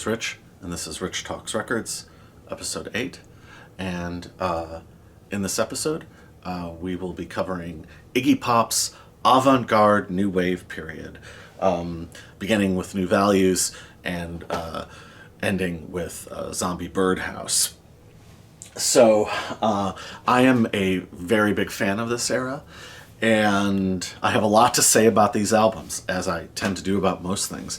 is Rich, and this is Rich Talks Records, episode 8. And in this episode, we will be covering Iggy Pop's avant-garde new wave period, beginning with New Values and ending with Zombie Birdhouse. So I am a very big fan of this era, and I have a lot to say about these albums, as I tend to do about most things.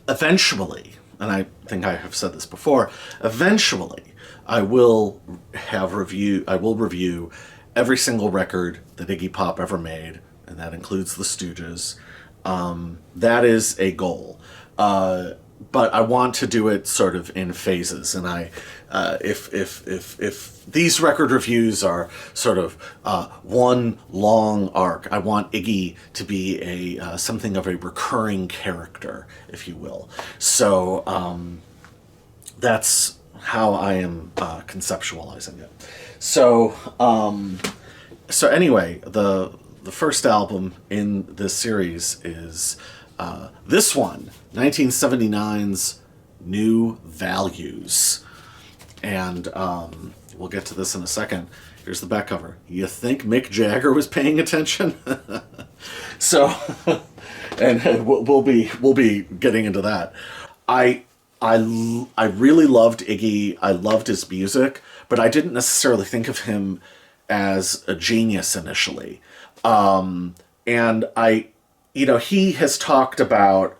Eventually, and I think I have said this before, eventually I will review every single record that Iggy Pop ever made, and that includes the Stooges. That is a goal. But I want to do it sort of in phases, and if these record reviews are sort of one long arc, I want Iggy to be a something of a recurring character, if you will. So that's how I am conceptualizing it. So anyway, the first album in this series is this one, 1979's New Values. And we'll get to this in a second. Here's the back cover. You think Mick Jagger was paying attention? So, and we'll be getting into that. I really loved Iggy. I loved his music, but I didn't necessarily think of him as a genius initially. And he has talked about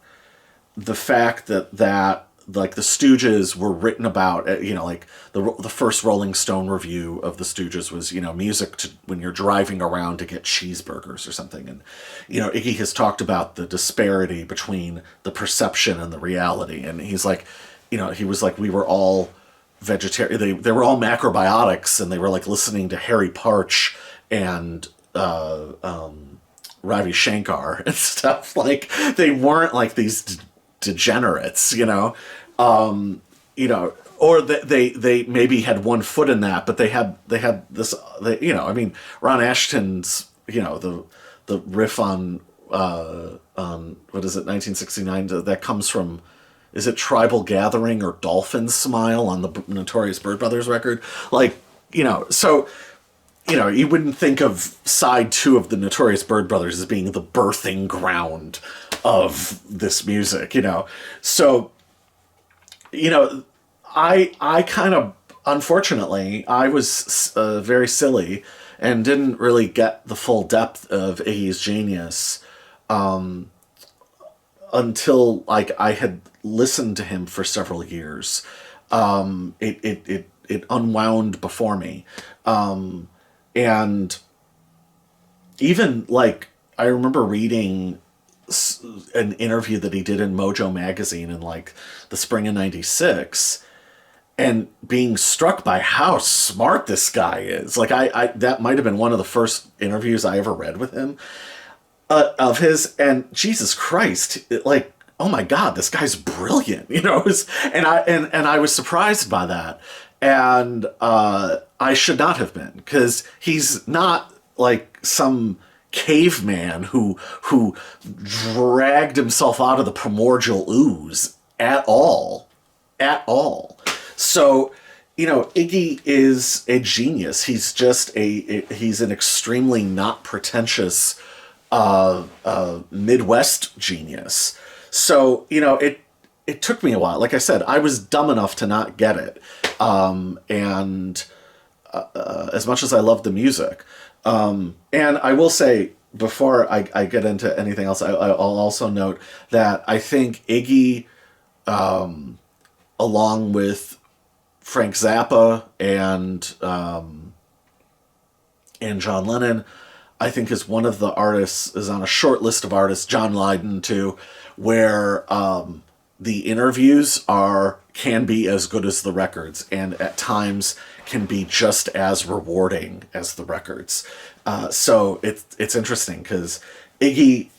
the fact that like the Stooges were written about, like the first Rolling Stone review of the Stooges was, music to when you're driving around to get cheeseburgers or something. And, Iggy has talked about the disparity between the perception and the reality. And he's like, he was like, we were all vegetarian. They were all macrobiotics, and they were like listening to Harry Parch and, Ravi Shankar and stuff. Like, they weren't like these degenerates, or they maybe had one foot in that, but they had this, Ron Ashton's, the riff on what is it, 1969, that comes from, is it Tribal Gathering or Dolphin Smile on the Notorious Bird Brothers record? Like, so, you wouldn't think of side 2 of the Notorious Bird Brothers as being the birthing ground of this music, So, I kind of, unfortunately, I was very silly and didn't really get the full depth of Iggy's genius until, like, I had listened to him for several years. It unwound before me. And even, like, I remember reading an interview that he did in Mojo magazine in, like, the spring of 96, and being struck by how smart this guy is. Like, I that might have been one of the first interviews I ever read with him, of his, and Jesus Christ, like, oh my God, this guy's brilliant, and I was surprised by that. And I should not have been, because he's not like some caveman who dragged himself out of the primordial ooze at all. So, Iggy is a genius. He's just he's an extremely not pretentious Midwest genius. So, it took me a while. Like I said, I was dumb enough to not get it. And as much as I love the music. And I will say, before I get into anything else, I'll also note that I think Iggy, along with Frank Zappa and John Lennon, I think is one of the artists, is on a short list of artists, John Lydon too, where the interviews can be as good as the records, and at times can be just as rewarding as the records. So it's interesting, because Iggy,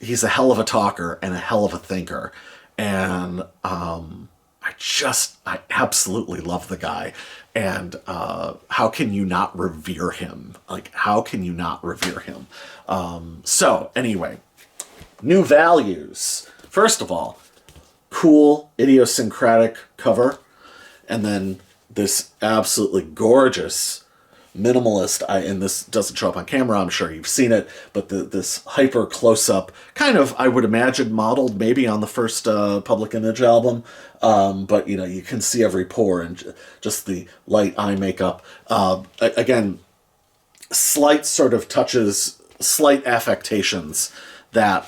he's a hell of a talker and a hell of a thinker. And I absolutely love the guy. And how can you not revere him? Like, how can you not revere him? So anyway, New Values First of all, cool, idiosyncratic cover, and then this absolutely gorgeous minimalist, and this doesn't show up on camera, I'm sure you've seen it, but this hyper close-up, kind of, I would imagine, modeled maybe on the first Public Image album, but, you know, you can see every pore and just the light eye makeup. Again, slight sort of touches, slight affectations that,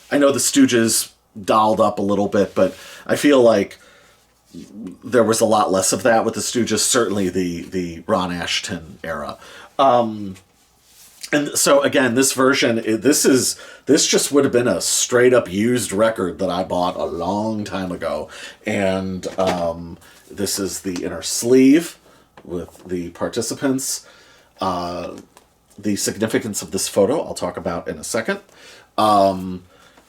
I know the Stooges dolled up a little bit, but I feel like there was a lot less of that with the Stooges, certainly the Ron Ashton era. And so again, this version, this just would have been a straight up used record that I bought a long time ago. And this is the inner sleeve with the participants. The significance of this photo I'll talk about in a second.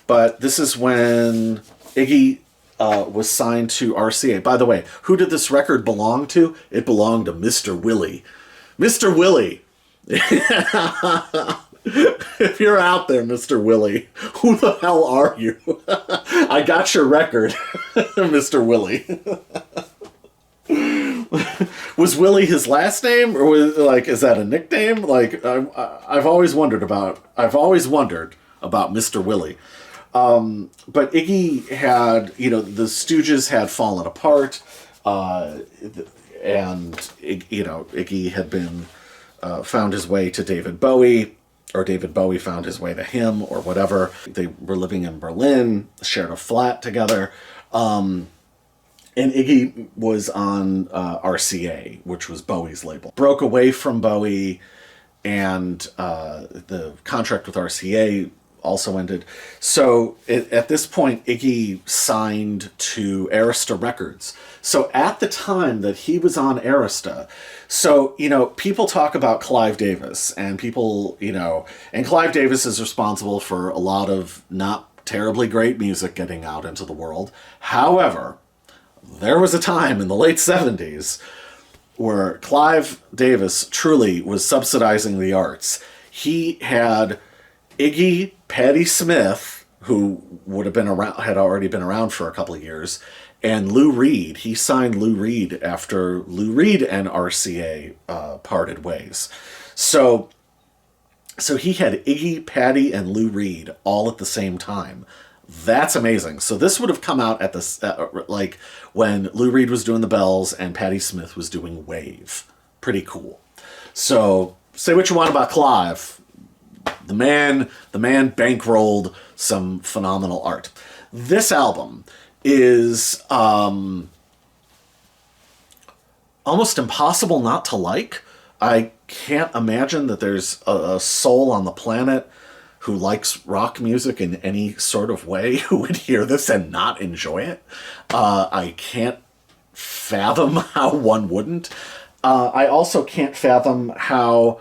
But this is when Iggy was signed to RCA. By the way, who did this record belong to? It belonged to Mr. Willie. Mr. Willie! If you're out there, Mr. Willie, who the hell are you? I got your record, Mr. Willie. Was Willie his last name, or was, like, is that a nickname? Like, I've always wondered about Mr. Willie. But Iggy had, you know, the Stooges had fallen apart, and, you know, Iggy had been, found his way to David Bowie, or David Bowie found his way to him, or whatever. They were living in Berlin, shared a flat together, and Iggy was on RCA, which was Bowie's label. Broke away from Bowie, and the contract with RCA also ended. So at this point, Iggy signed to Arista Records. So at the time that he was on Arista, so, you know, people talk about Clive Davis, and people, you know, and Clive Davis is responsible for a lot of not terribly great music getting out into the world. However, there was a time in the late 70s where Clive Davis truly was subsidizing the arts. He had Iggy, Patti Smith, who would have been around, had already been around for a couple of years, and Lou Reed. He signed Lou Reed after Lou Reed and RCA parted ways. So he had Iggy, Patti, and Lou Reed all at the same time. That's amazing. So this would have come out at the like when Lou Reed was doing the Bells and Patti Smith was doing Wave. Pretty cool. So say what you want about Clive. The man bankrolled some phenomenal art. This album is almost impossible not to like. I can't imagine that there's a soul on the planet who likes rock music in any sort of way who would hear this and not enjoy it. I can't fathom how one wouldn't. I also can't fathom how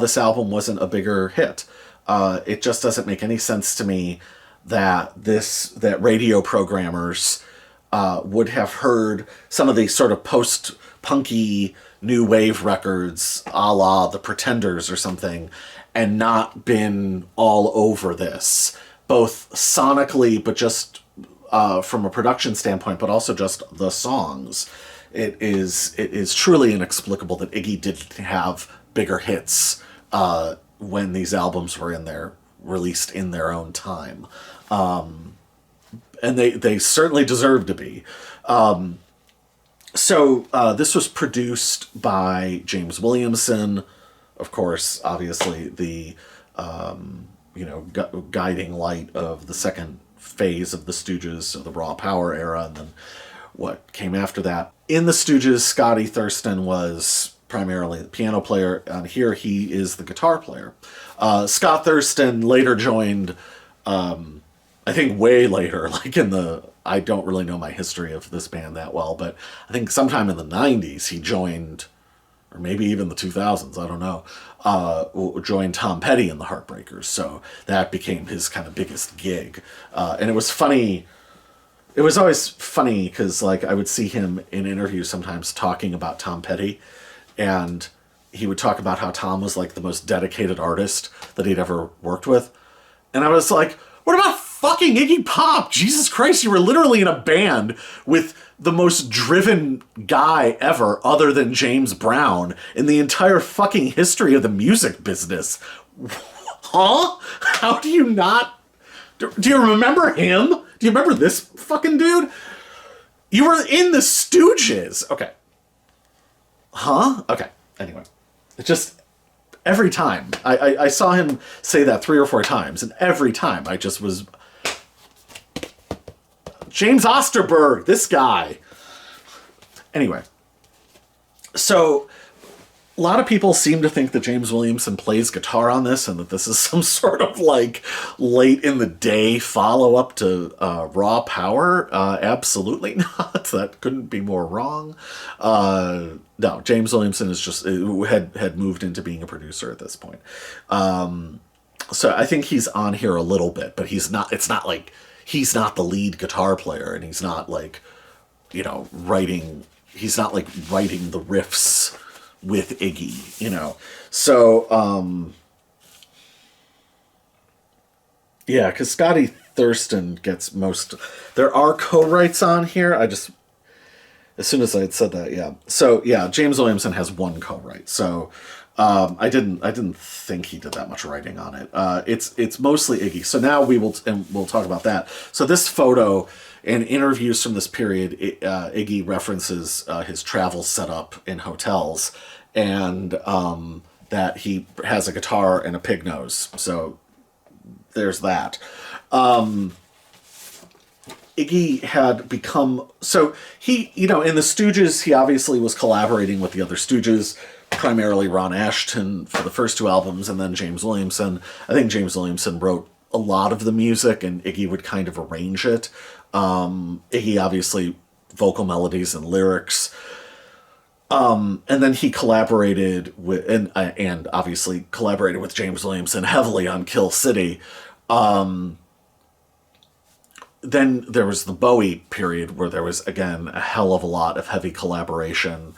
this album wasn't a bigger hit. It just doesn't make any sense to me that radio programmers would have heard some of these sort of post-punky new wave records, a la The Pretenders or something, and not been all over this, both sonically, but just from a production standpoint, but also just the songs. It is truly inexplicable that Iggy didn't have bigger hits when these albums were released in their own time. And they certainly deserve to be. So this was produced by James Williamson, of course, obviously the guiding light of the second phase of the Stooges, so the Raw Power era, and then what came after that. In the Stooges, Scotty Thurston was primarily the piano player, and here he is the guitar player. Scott Thurston later joined, I think way later, like I don't really know my history of this band that well, but I think sometime in the 90s he joined, or maybe even the 2000s, I don't know, joined Tom Petty in the Heartbreakers, so that became his kind of biggest gig. And it was funny, it was always funny because like I would see him in interviews sometimes talking about Tom Petty, and he would talk about how Tom was like the most dedicated artist that he'd ever worked with. And I was like, what about fucking Iggy Pop? Jesus Christ, you were literally in a band with the most driven guy ever, other than James Brown, in the entire fucking history of the music business. Huh? How do you not... Do you remember him? Do you remember this fucking dude? You were in the Stooges. Okay. Huh? Okay. Anyway. It just... Every time. I saw him say that 3 or 4 times, and every time I just was... James Osterberg, this guy. Anyway. So... A lot of people seem to think that James Williamson plays guitar on this and that this is some sort of like late in the day follow-up to Raw Power. Absolutely not. That couldn't be more wrong. No, James Williamson is just had moved into being a producer at this point. So I think he's on here a little bit, but he's not. It's not like he's not the lead guitar player, and he's not like, you know, writing. He's not like writing the riffs with Iggy, you know. So, yeah, because Scotty Thurston gets most... There are co-writes on here. I just... As soon as I had said that, yeah. So, yeah, James Williamson has 1 co-write. So, I didn't think he did that much writing on it. It's mostly Iggy. So now we'll talk about that. So this photo... In interviews from this period, Iggy references his travel setup in hotels, and that he has a guitar and a pig nose. So there's that. Iggy had become... So he, you know, in the Stooges, he obviously was collaborating with the other Stooges, primarily Ron Ashton for the first 2 albums, and then James Williamson. I think James Williamson wrote a lot of the music, and Iggy would kind of arrange it. Iggy obviously vocal melodies and lyrics. And then he collaborated with, and obviously collaborated with James Williamson heavily on Kill City. Then there was the Bowie period where there was, again, a hell of a lot of heavy collaboration.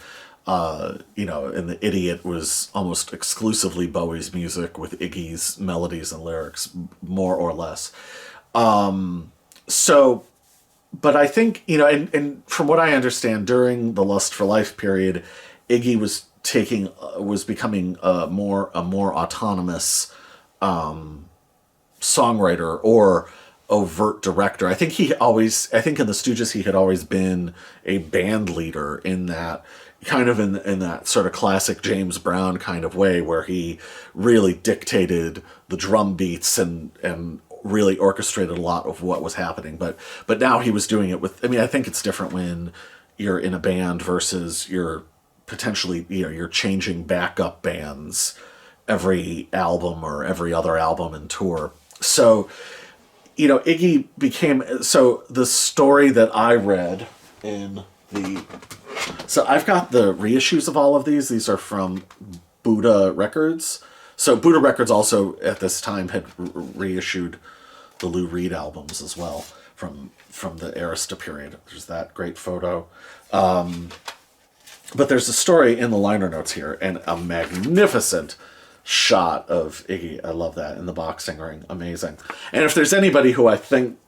You know, and The Idiot was almost exclusively Bowie's music with Iggy's melodies and lyrics, more or less. So... But I think, you know, and from what I understand, during the Lust for Life period, Iggy was becoming a more autonomous songwriter or overt director. I think in the Stooges he had always been a band leader in that kind of in that sort of classic James Brown kind of way, where he really dictated the drum beats and really orchestrated a lot of what was happening. But now he was doing it with, I mean, I think it's different when you're in a band versus you're potentially, you know, you're changing backup bands every album or every other album and tour. So, you know, Iggy became, so the story that I read in so I've got the reissues of all of these. These are from Buddha Records. So Buddha Records also at this time had reissued the Lou Reed albums as well from the Arista period. There's that great photo. But there's a story in the liner notes here, and a magnificent shot of Iggy. I love that, in the boxing ring. Amazing. And if there's anybody who I think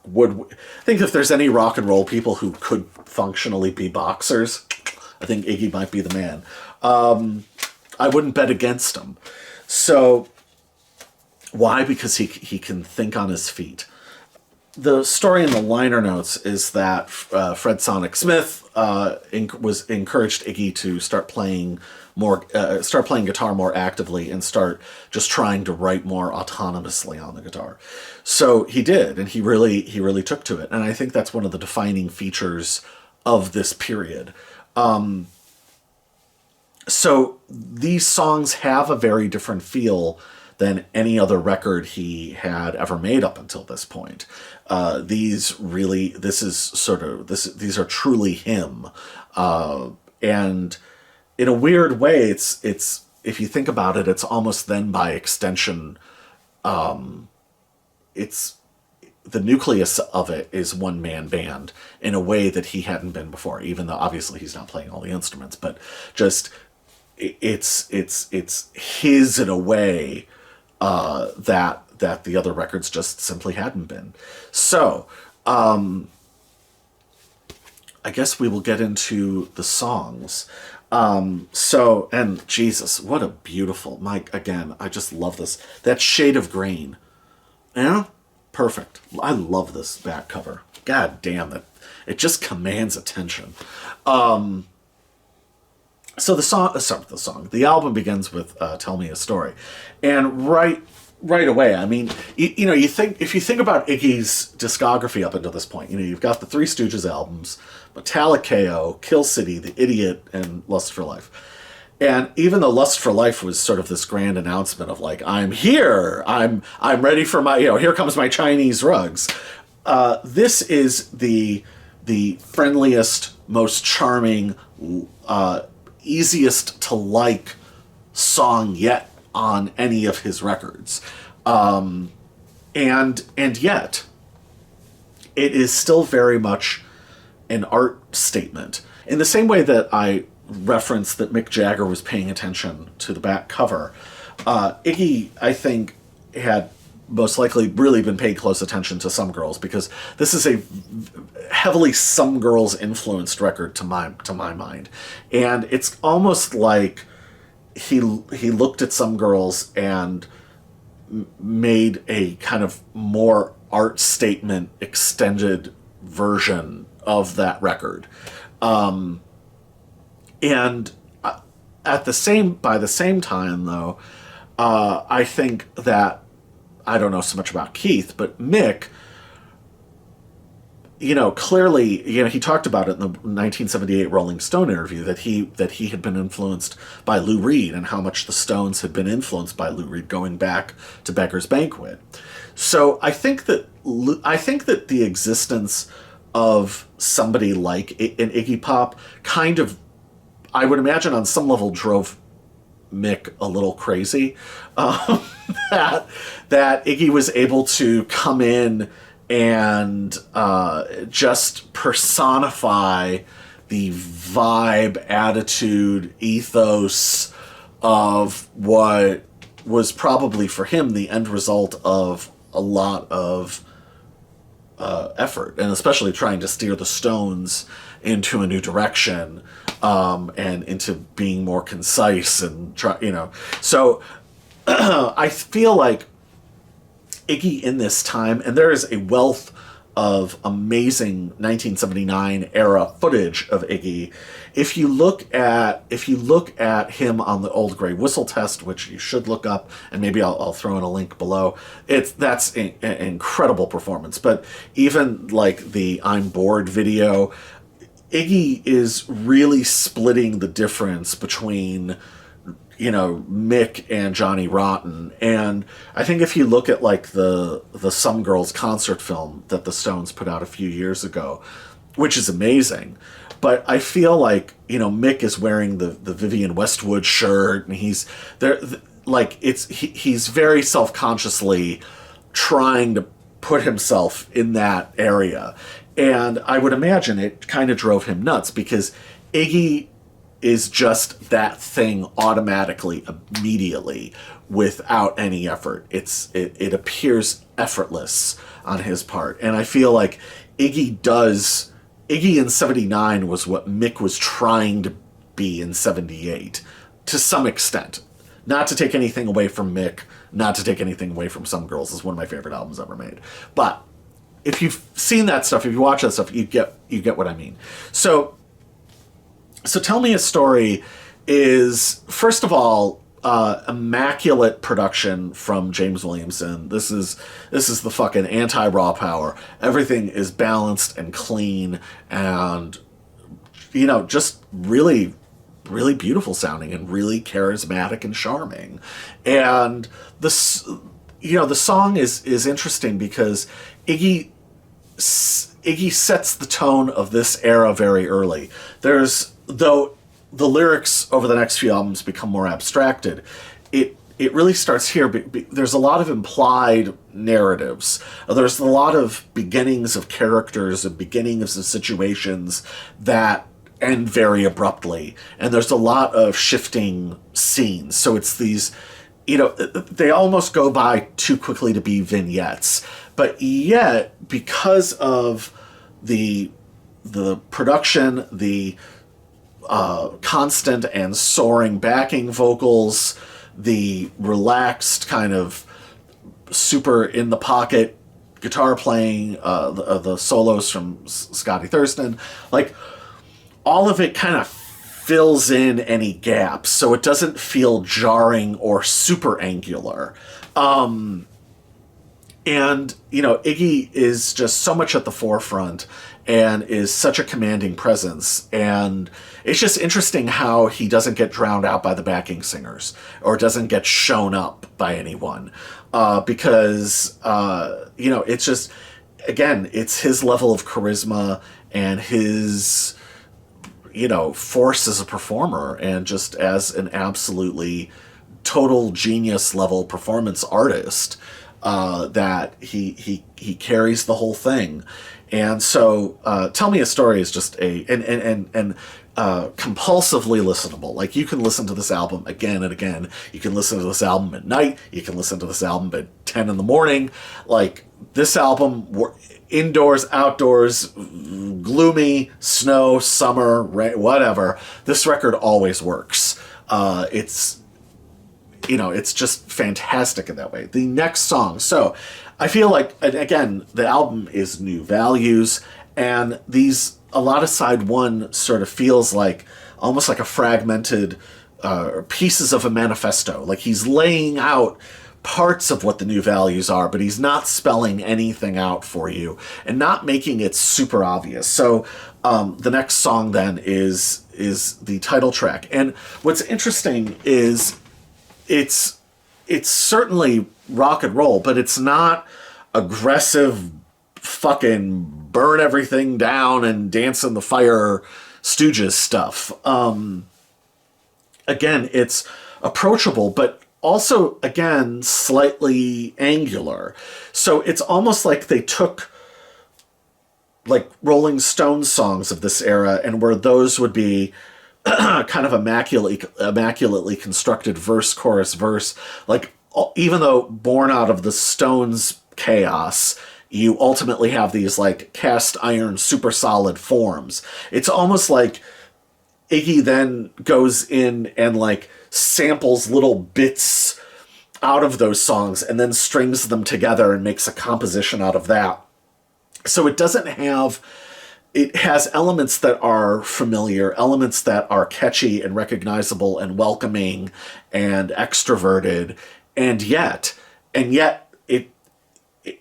if there's any rock and roll people who could functionally be boxers, I think Iggy might be the man. I wouldn't bet against him. So, why? Because he can think on his feet. The story in the liner notes is that Fred Sonic Smith was encouraged Iggy to start playing guitar more actively and start just trying to write more autonomously on the guitar. So he did, and he really took to it. And I think that's one of the defining features of this period. So these songs have a very different feel than any other record he had ever made up until this point. These are truly him. And in a weird way, it's if you think about it, it's almost then by extension, it's the nucleus of it is one-man band in a way that he hadn't been before, even though obviously he's not playing all the instruments, but just it's his in a way that the other records just simply hadn't been. So I guess we will get into the songs. And Jesus, what a beautiful, Mike, again, I just love this. That shade of green. Yeah? Perfect. I love this back cover. God damn it. It just commands attention. So the album begins with Tell Me a Story. And right away, I mean, if you think about Iggy's discography up until this point, you've got the Three Stooges albums, Metallica, Kill City, The Idiot, and Lust for Life. And even though Lust for Life was sort of this grand announcement of like, I'm here, I'm ready for my, here comes my Chinese rugs. This is the friendliest, most charming, easiest to like song yet on any of his records. And yet it is still very much an art statement. In the same way that I referenced that Mick Jagger was paying attention to the back cover, Iggy, I think, had most likely really been paying close attention to Some Girls, because this is a heavily Some Girls influenced record to my mind. And it's almost like he looked at Some Girls and made a kind of more art statement extended version of that record. And by the same time, though, I think that, I don't know so much about Keith, but Mick, clearly, he talked about it in the 1978 Rolling Stone interview that he had been influenced by Lou Reed, and how much the Stones had been influenced by Lou Reed going back to Beggar's Banquet. So I think that the existence of somebody like an Iggy Pop kind of, I would imagine, on some level drove Mick a little crazy. That Iggy was able to come in and just personify the vibe, attitude, ethos of what was probably for him the end result of a lot of effort, and especially trying to steer the Stones into a new direction, and into being more concise and So I feel like Iggy in this time, and there is a wealth of amazing 1979 era footage of Iggy. If you look at him on the Old Grey Whistle Test, which you should look up, and maybe I'll throw in a link below, that's an incredible performance. But even like the I'm Bored video, Iggy is really splitting the difference between Mick and Johnny Rotten. And I think if you look at like the Some Girls concert film that the Stones put out a few years ago, which is amazing, but I feel like, Mick is wearing the Vivienne Westwood shirt, and he's there, like he's very self-consciously trying to put himself in that area. And I would imagine it kind of drove him nuts, because Iggy is just that thing automatically, immediately, without any effort. It appears effortless on his part. And I feel like Iggy in 79 was what Mick was trying to be in 78, to some extent. Not to take anything away from Mick, not to take anything away from Some Girls. It's one of my favorite albums ever made. But if you've seen that stuff, if you watch that stuff, you get what I mean. So Tell Me a Story is, first of all, immaculate production from James Williamson. This is the fucking anti-raw power. Everything is balanced and clean, and just really, really beautiful sounding, and really charismatic and charming. And the song is interesting because Iggy sets the tone of this era very early. Though the lyrics over the next few albums become more abstracted, it really starts here. There's a lot of implied narratives. There's a lot of beginnings of characters and beginnings of situations that end very abruptly, and there's a lot of shifting scenes. So it's these, they almost go by too quickly to be vignettes. But yet, because of the production, the constant and soaring backing vocals, the relaxed kind of super in the pocket guitar playing, the solos from Scotty Thurston, like all of it kind of fills in any gaps, so it doesn't feel jarring or super angular. And, Iggy is just so much at the forefront and is such a commanding presence. And it's just interesting how he doesn't get drowned out by the backing singers or doesn't get shown up by anyone. Because, it's just, again, it's his level of charisma and his, force as a performer and just as an absolutely total genius level performance artist. That he carries the whole thing. And so Tell Me a Story is just compulsively listenable. Like, you can listen to this album again and again. You can listen to this album at night. You can listen to this album at 10 in the morning. Like, this album, indoors, outdoors, gloomy, snow, summer, rain, whatever, this record always works. It's just fantastic in that way. The next song. So I feel like, again, the album is New Values, and a lot of side one sort of feels like almost like a fragmented pieces of a manifesto. Like, he's laying out parts of what the new values are, but he's not spelling anything out for you and not making it super obvious. So the next song then is the title track. And what's interesting is it's certainly rock and roll, but it's not aggressive fucking burn everything down and dance in the fire Stooges stuff. Again, it's approachable, but also, again, slightly angular. So it's almost like they took like Rolling Stones songs of this era, and where those would be kind of immaculately constructed verse, chorus, verse. Like, even though born out of the Stones chaos, you ultimately have these like cast iron, super solid forms. It's almost like Iggy then goes in and like samples little bits out of those songs and then strings them together and makes a composition out of that. So it has elements that are familiar, elements that are catchy and recognizable and welcoming and extroverted, and yet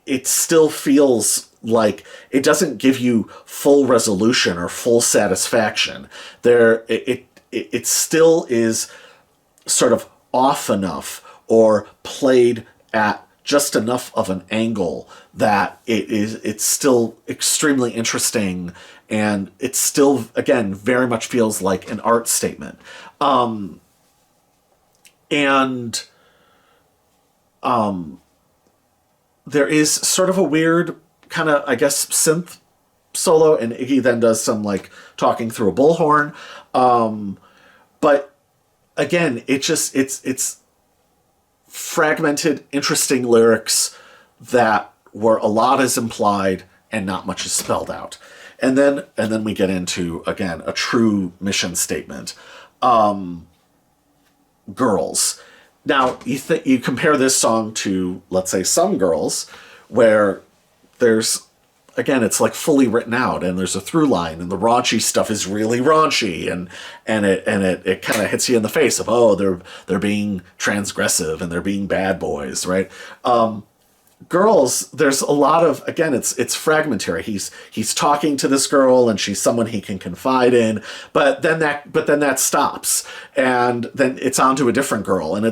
it still feels like it doesn't give you full resolution or full satisfaction. It still is sort of off enough or played at just enough of an angle that it's still extremely interesting, and it still, again, very much feels like an art statement. There is sort of a weird kind of, I guess, synth solo, and Iggy then does some like talking through a bullhorn. But again, it's fragmented, interesting lyrics that where a lot is implied and not much is spelled out. And then we get into, again, a true mission statement. Girls. Now, you compare this song to, let's say, Some Girls, where there's, again, it's like fully written out, and there's a through line, and the raunchy stuff is really raunchy, and it kind of hits you in the face of, oh, they're being transgressive and they're being bad boys, right? Girls, there's a lot of, again, it's fragmentary. He's talking to this girl, and she's someone he can confide in, but then that stops, and then it's on to a different girl, and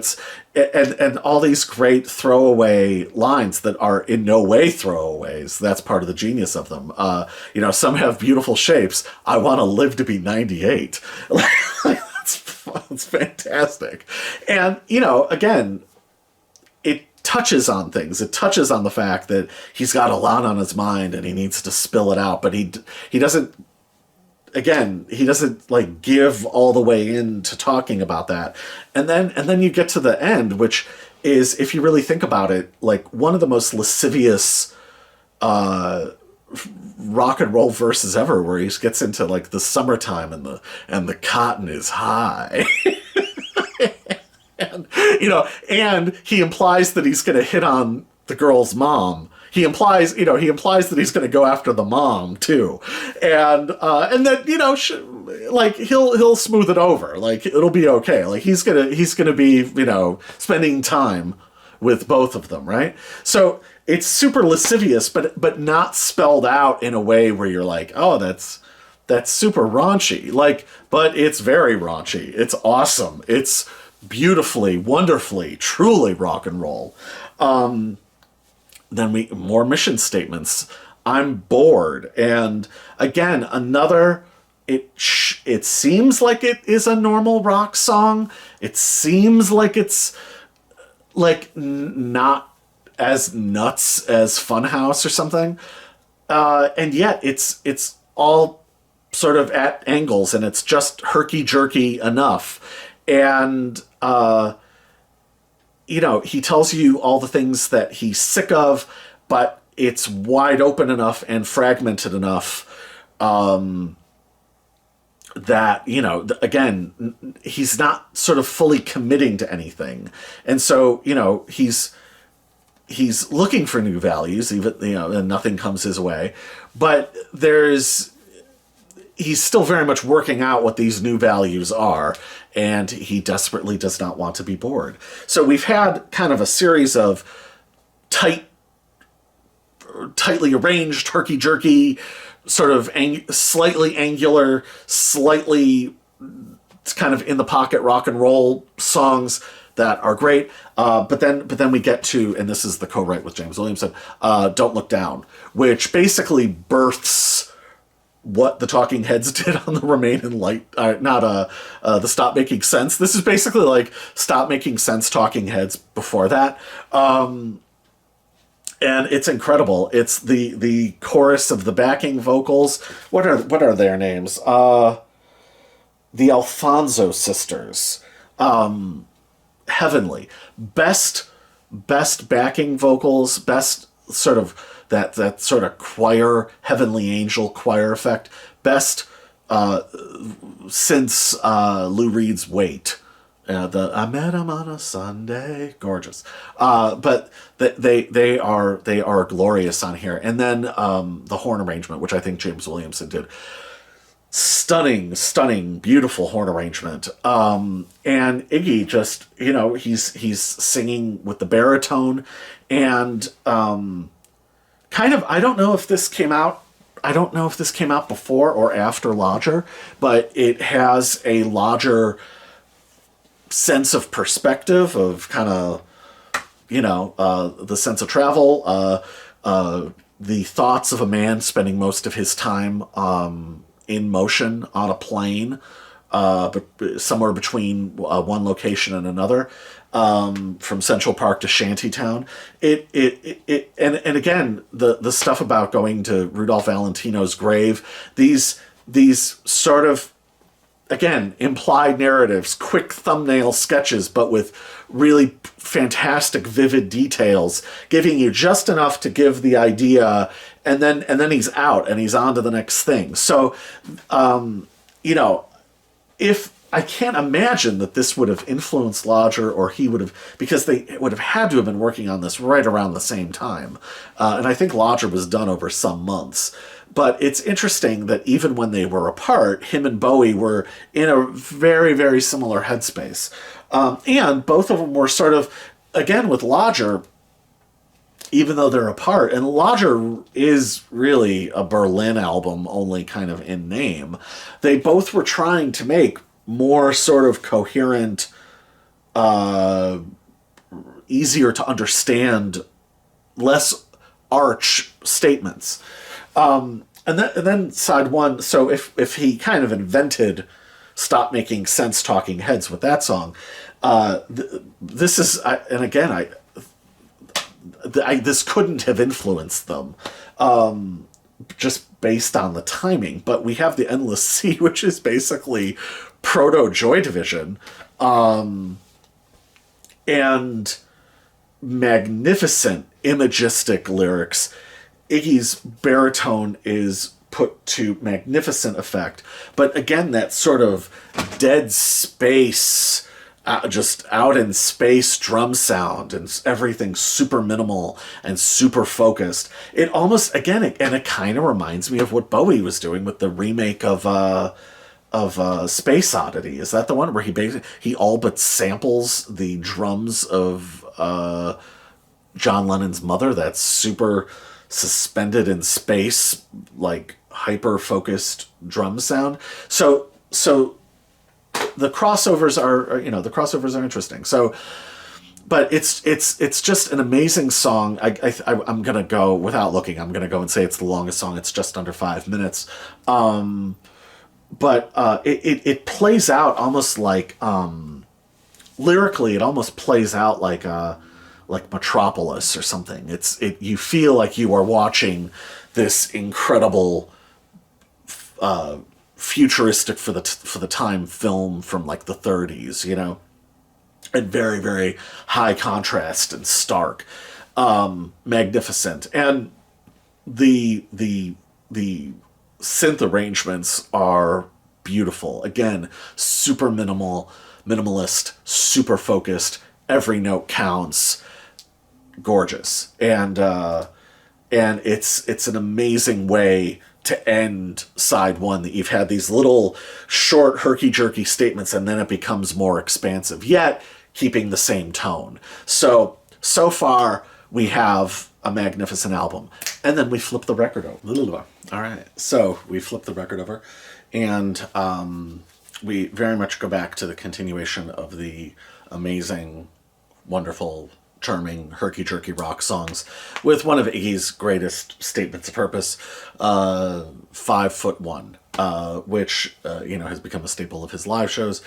and all these great throwaway lines that are in no way throwaways. That's part of the genius of them. Some have beautiful shapes. I want to live to be 98. That's fantastic. And, again, it touches on things. It touches on the fact that he's got a lot on his mind and he needs to spill it out, but he doesn't again, he doesn't like give all the way into talking about that. And then you get to the end, which is, if you really think about it, like one of the most lascivious rock and roll verses ever, where he gets into like the summertime and the cotton is high. And, and he implies that he's going to hit on the girl's mom. He implies that he's going to go after the mom too, and that like he'll smooth it over, like it'll be okay. Like he's gonna be spending time with both of them, right? So it's super lascivious, but not spelled out in a way where you're like, oh, that's super raunchy. Like, but it's very raunchy. It's awesome. It's beautifully, wonderfully, truly rock and roll. Then more mission statements. I'm bored. And again, another, it seems like it is a normal rock song. It seems like it's like not as nuts as Funhouse or something. And yet it's all sort of at angles, and it's just herky-jerky enough. And he tells you all the things that he's sick of, but it's wide open enough and fragmented enough that, again, he's not sort of fully committing to anything. And so, he's looking for new values, even, and nothing comes his way. But he's still very much working out what these new values are, and he desperately does not want to be bored. So we've had kind of a series of tightly arranged, herky-jerky, sort of slightly angular, slightly kind of in-the-pocket rock and roll songs that are great. But then we get to, and this is the co-write with James Williamson, Don't Look Down, which basically births what the Talking Heads did on the Remain in Light, the Stop Making Sense. This is basically like Stop Making Sense Talking Heads before that. And it's incredible. It's the chorus of the backing vocals. What are their names? The Alfonso sisters. Heavenly. Best backing vocals, best sort of that sort of choir, Heavenly Angel choir effect. Best since Lou Reed's Wait. I met him on a Sunday. Gorgeous. But they are glorious on here. And then the horn arrangement, which I think James Williamson did. Stunning, beautiful horn arrangement. And Iggy just, he's singing with the baritone, and kind of, I don't know if this came out before or after Lodger, but it has a Lodger sense of perspective, of kind of, the sense of travel, the thoughts of a man spending most of his time in motion on a plane, but somewhere between one location and another, from Central Park to Shantytown. And again, the stuff about going to Rudolph Valentino's grave, these sort of, again, implied narratives, quick thumbnail sketches, but with really fantastic, vivid details, giving you just enough to give the idea, and then he's out and he's on to the next thing. So, if I can't imagine that this would have influenced Lodger, or he would have, because they would have had to have been working on this right around the same time. And I think Lodger was done over some months. But it's interesting that even when they were apart, him and Bowie were in a very, very similar headspace. And both of them were sort of, again, with Lodger, even though they're apart, and Lodger is really a Berlin album, only kind of in name, they both were trying to make more sort of coherent, easier to understand, less arch statements. And then side one, so if he kind of invented Stop Making Sense Talking Heads with that song, this is, and again, this couldn't have influenced them, just based on the timing. But we have the Endless Sea, which is basically proto Joy Division, and magnificent imagistic lyrics. Iggy's baritone is put to magnificent effect, but again, that sort of dead space, just out in space drum sound, and everything super minimal and super focused. It almost, again, it kind of reminds me of what Bowie was doing with the remake of Space Oddity. Is that the one where he all but samples the drums of John Lennon's Mother? That's super suspended in space, like hyper focused drum sound. So the crossovers are interesting. So, but it's just an amazing song. I'm gonna go, without looking, I'm gonna go and say it's the longest song. It's just under 5 minutes. But it plays out almost like, lyrically, it almost plays out like Metropolis or something. You feel like you are watching this incredible, futuristic for the time film from like the 30s, and very, very high contrast and stark, magnificent. And the synth arrangements are beautiful. Again, super minimalist, super focused. Every note counts. Gorgeous. And it's an amazing way to end side one, that you've had these little short herky-jerky statements and then it becomes more expansive, yet keeping the same tone. So far we have a magnificent album. And then we flip the record over. All right. So we flip the record over, and we very much go back to the continuation of the amazing, wonderful, charming, herky-jerky rock songs with one of Iggy's greatest statements of purpose, 5'1", which has become a staple of his live shows.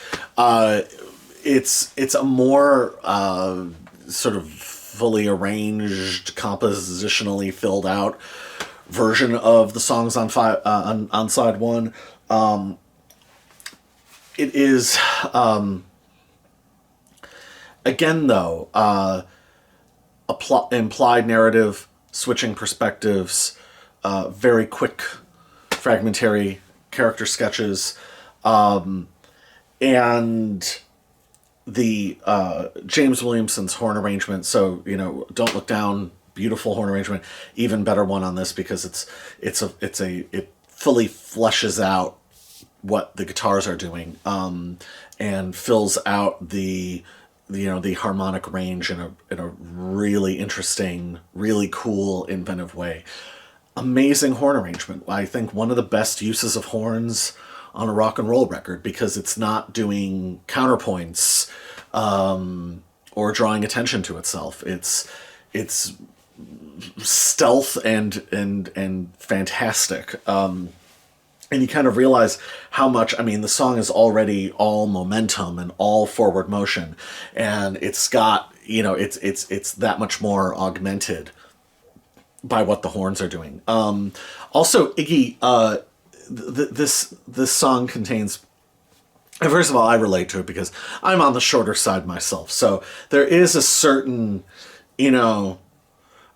It's a more sort of fully arranged, compositionally filled out version of the songs on side one. It is again, though, implied narrative, switching perspectives, very quick, fragmentary character sketches, and the James Williamson's horn arrangement. So, Don't Look Down, beautiful horn arrangement. Even better one on this, because it fully fleshes out what the guitars are doing, and fills out the harmonic range in a really interesting, really cool, inventive way. Amazing horn arrangement. I think one of the best uses of horns on a rock and roll record, because it's not doing counterpoints or drawing attention to itself. It's stealth and fantastic. And you kind of realize how much, the song is already all momentum and all forward motion, and it's got, it's that much more augmented by what the horns are doing. Also, Iggy, this song contains, first of all, I relate to it because I'm on the shorter side myself. So there is a certain, I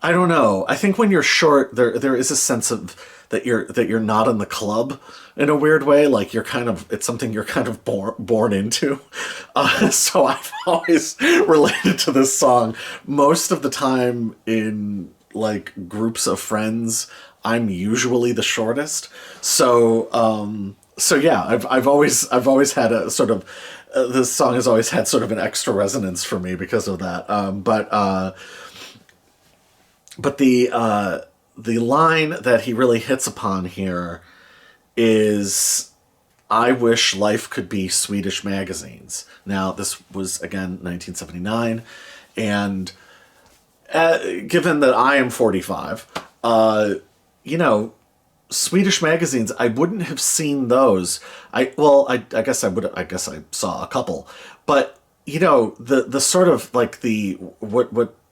don't know. I think when you're short, there is a sense of that you're not in the club in a weird way. Like it's something you're kind of born into. So I've always related to this song. Most of the time in like groups of friends, I'm usually the shortest. So yeah, I've always had a sort of, this song has always had sort of an extra resonance for me because of that. But the line that he really hits upon here is, "I wish life could be Swedish magazines." Now, this was, again, 1979, and given that I am 45, Swedish magazines, I wouldn't have seen those. I guess I would. I guess I saw a couple, but the sort of like the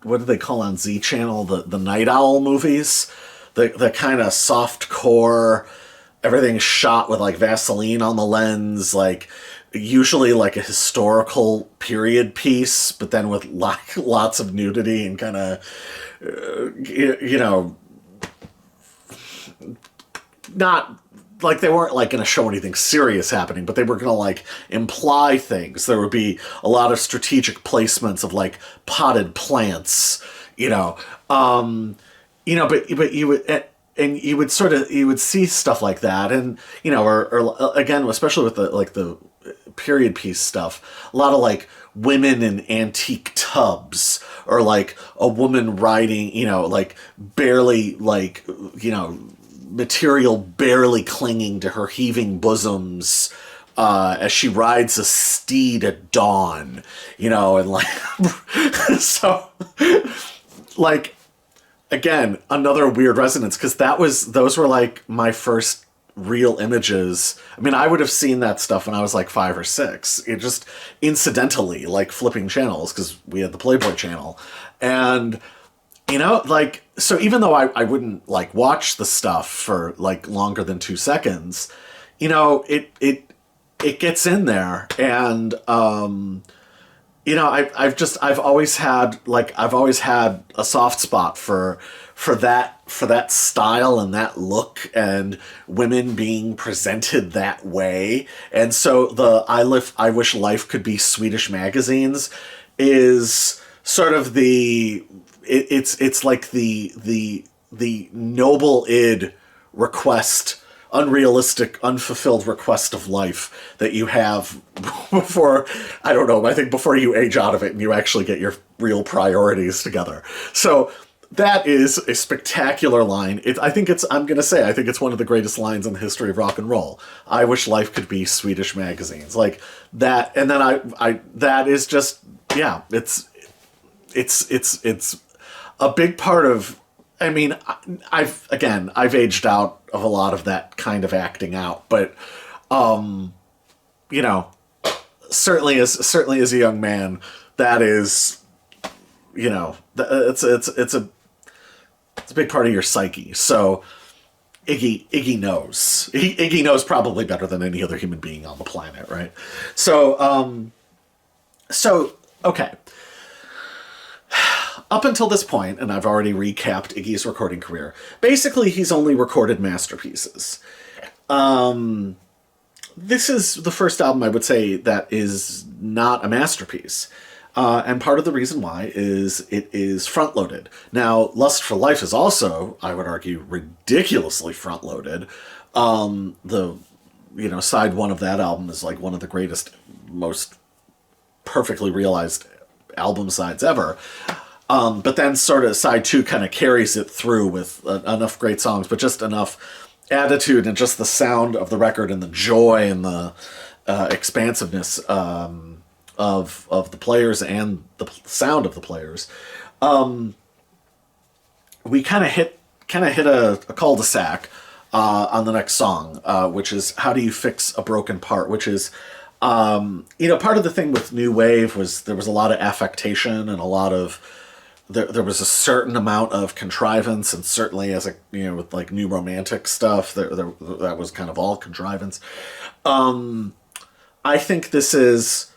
what do they call on Z Channel, the Night Owl movies, the kind of soft core, everything's shot with like Vaseline on the lens, like usually like a historical period piece, but then with lots of nudity and kind of, you know, not like they weren't like going to show anything serious happening, but they were going to like imply things. There would be a lot of strategic placements of like potted plants, but you would, and you would see stuff like that, and or again, especially with the period piece stuff, a lot of like women in antique tubs, or like a woman riding, like barely, like, material barely clinging to her heaving bosoms as she rides a steed at dawn, and like, so, like, again, another weird resonance, because those were like my first real images. I mean, I would have seen that stuff when I was like 5 or 6. It just incidentally, like flipping channels, because we had the Playboy channel. And, like, so even though I wouldn't like watch the stuff for like longer than 2 seconds, it gets in there. And, I've always had a soft spot for that style and that look, and women being presented that way. And so the I Wish Life Could Be Swedish magazines is sort of it's like the noble id request, unrealistic, unfulfilled request of life that you have before, I don't know, I think before you age out of it and you actually get your real priorities together. So that is a spectacular line. I'm going to say, I think it's one of the greatest lines in the history of rock and roll. I wish life could be Swedish magazines. Like that, and then that is just, yeah, it's a big part of, I mean, I've aged out of a lot of that kind of acting out, but, certainly as a young man, that is, it's a big part of your psyche. So Iggy knows. Iggy knows probably better than any other human being on the planet, right? So, okay. Up until this point, and I've already recapped Iggy's recording career, basically he's only recorded masterpieces. This is the first album, I would say, that is not a masterpiece. And part of the reason why is it is front-loaded. Now, Lust for Life is also, I would argue, ridiculously front-loaded. Side one of that album is like one of the greatest, most perfectly realized album sides ever. But then sort of side 2 kind of carries it through with enough great songs, but just enough attitude and just the sound of the record and the joy and the expansiveness of the players and the sound of the players. We kind of hit a cul-de-sac on the next song, which is How Do You Fix a Broken Part, which is, part of the thing with New Wave was there was a lot of affectation and a lot of, there was a certain amount of contrivance, and certainly as with like New Romantic stuff, that was kind of all contrivance. I think this is,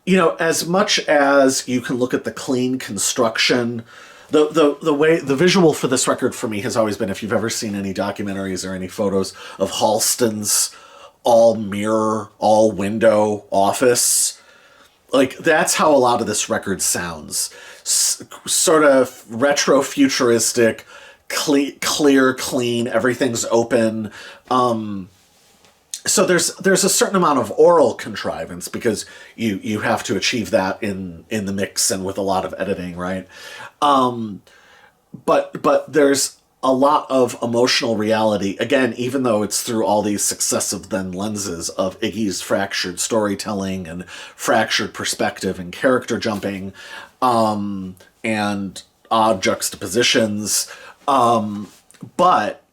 as much as you can look at the clean construction, the way the visual for this record for me has always been, if you've ever seen any documentaries or any photos of Halston's all mirror, all window office, like that's how a lot of this record sounds. Sort of retro futuristic, clear, clean, everything's open. So there's a certain amount of oral contrivance, because you have to achieve that in the mix and with a lot of editing, right? But there's a lot of emotional reality, again, even though it's through all these successive then lenses of Iggy's fractured storytelling and fractured perspective and character jumping, and odd juxtapositions. But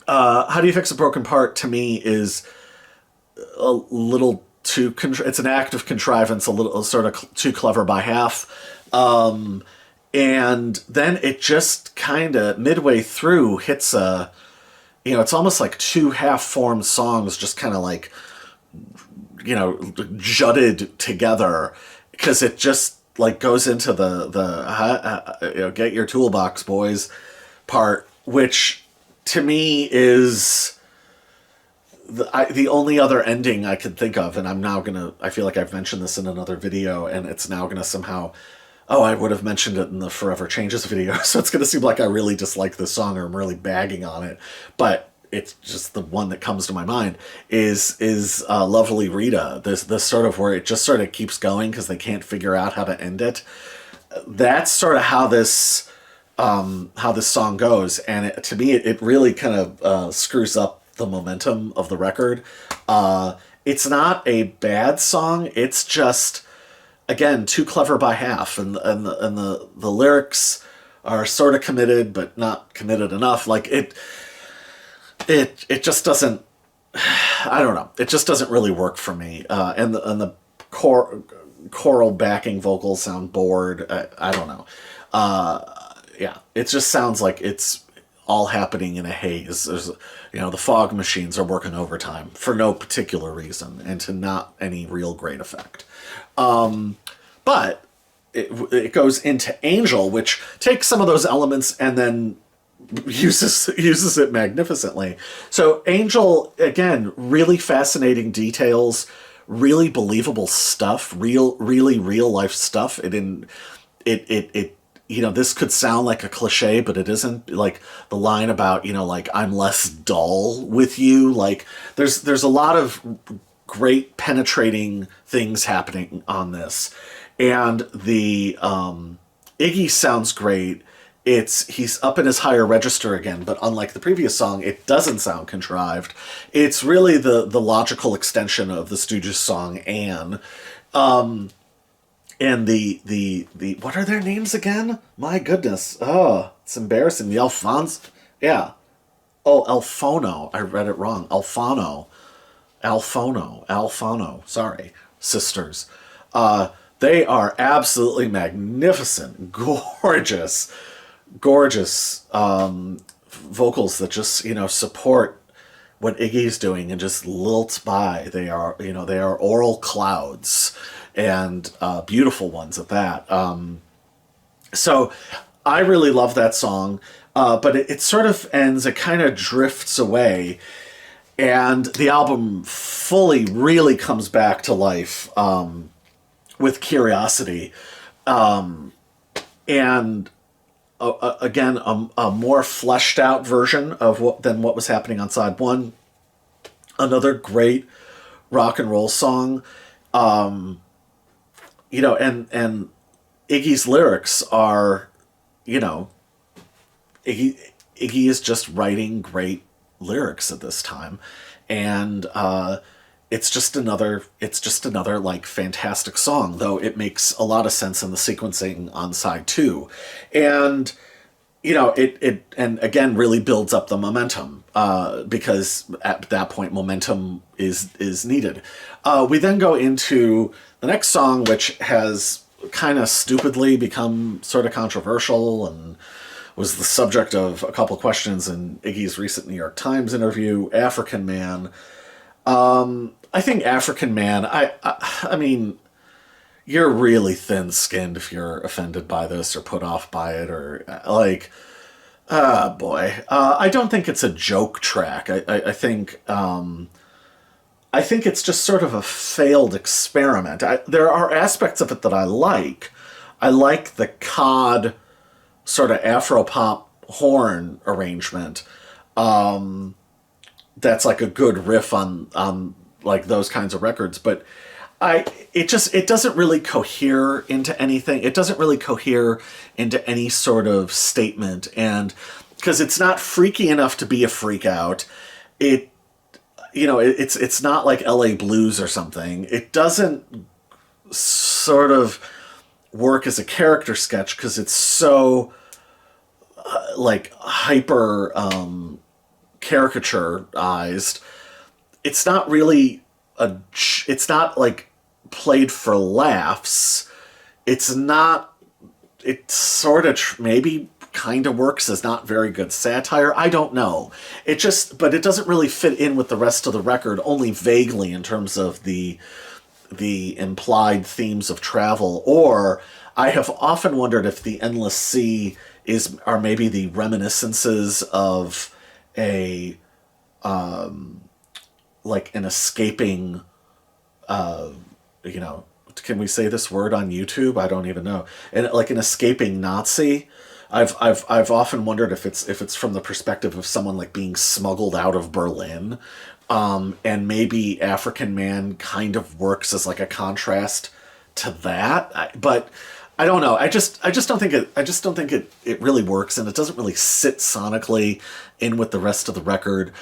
How Do You Fix a Broken Part, to me, is a little it's an act of contrivance, a little sort of too clever by half. And then it just kind of midway through hits a, it's almost like two half-formed songs just kind of like, jutted together, because it just like goes into the get your toolbox, boys part, which to me is the only other ending I could think of. And I feel like I've mentioned this in another video, and it's now gonna somehow, oh, I would have mentioned it in the Forever Changes video, so it's gonna seem like I really dislike this song or I'm really bagging on it, but it's just the one that comes to my mind is Lovely Rita. This sort of where it just sort of keeps going because they can't figure out how to end it. That's sort of how this song goes, and to me it really kind of screws up the momentum of the record. It's not a bad song. It's just, again, too clever by half, and the lyrics are sort of committed but not committed enough. Like it just doesn't, I don't know, it just doesn't really work for me. And the choral backing vocals sound bored. I don't know. Yeah, it just sounds like it's all happening in a haze. There's, the fog machines are working overtime for no particular reason and to not any real great effect. But it goes into Angel, which takes some of those elements and then uses it magnificently. So Angel, again, really fascinating details, really believable stuff, really real life stuff. This could sound like a cliche, but it isn't. Like the line about, like, I'm less dull with you. Like there's a lot of great penetrating things happening on this. And the Iggy sounds great. He's up in his higher register again, but unlike the previous song, it doesn't sound contrived. It's really the logical extension of the Stooges song Anne. And the what are their names again? My goodness. Oh, it's embarrassing. The Alphonse. Yeah. Oh, Alphono. I read it wrong. Alphano. Sorry, sisters. They are absolutely magnificent, gorgeous vocals that just support what Iggy's doing and just lilt by. They are oral clouds, and beautiful ones at that. So I really love that song, but it sort of ends. It kind of drifts away, and the album fully really comes back to life with Curiosity, and again, a more fleshed out version of than what was happening on side one. Another great rock and roll song. And Iggy's lyrics are, Iggy is just writing great lyrics at this time. And it's just another like fantastic song, though it makes a lot of sense in the sequencing on side two. And it and again really builds up the momentum, because at that point momentum is needed. We then go into the next song, which has kind of stupidly become sort of controversial and was the subject of a couple questions in Iggy's recent New York Times interview, African Man. I think African Man, I mean, you're really thin-skinned if you're offended by this or put off by it, or like, boy. I don't think it's a joke track. I think it's just sort of a failed experiment. There are aspects of it that I like. I like the cod sort of Afro-pop horn arrangement. That's like a good riff on like those kinds of records, but it doesn't really cohere into anything. It doesn't really cohere into any sort of statement, and because it's not freaky enough to be a freak out, it's not like LA Blues or something. It doesn't sort of work as a character sketch because it's so like hyper caricaturized. It's not really it's not like played for laughs. It's not it sort of maybe kind of works as not very good satire. I don't know. But it doesn't really fit in with the rest of the record, only vaguely in terms of the implied themes of travel. Or I have often wondered if the Endless Sea are maybe the reminiscences of a like an escaping, you know, can we say this word on YouTube? I don't even know. And like an escaping Nazi. I've often wondered if it's from the perspective of someone like being smuggled out of Berlin, and maybe African Man kind of works as like a contrast to that. But I don't know. I just don't think it really works, and it doesn't really sit sonically in with the rest of the record.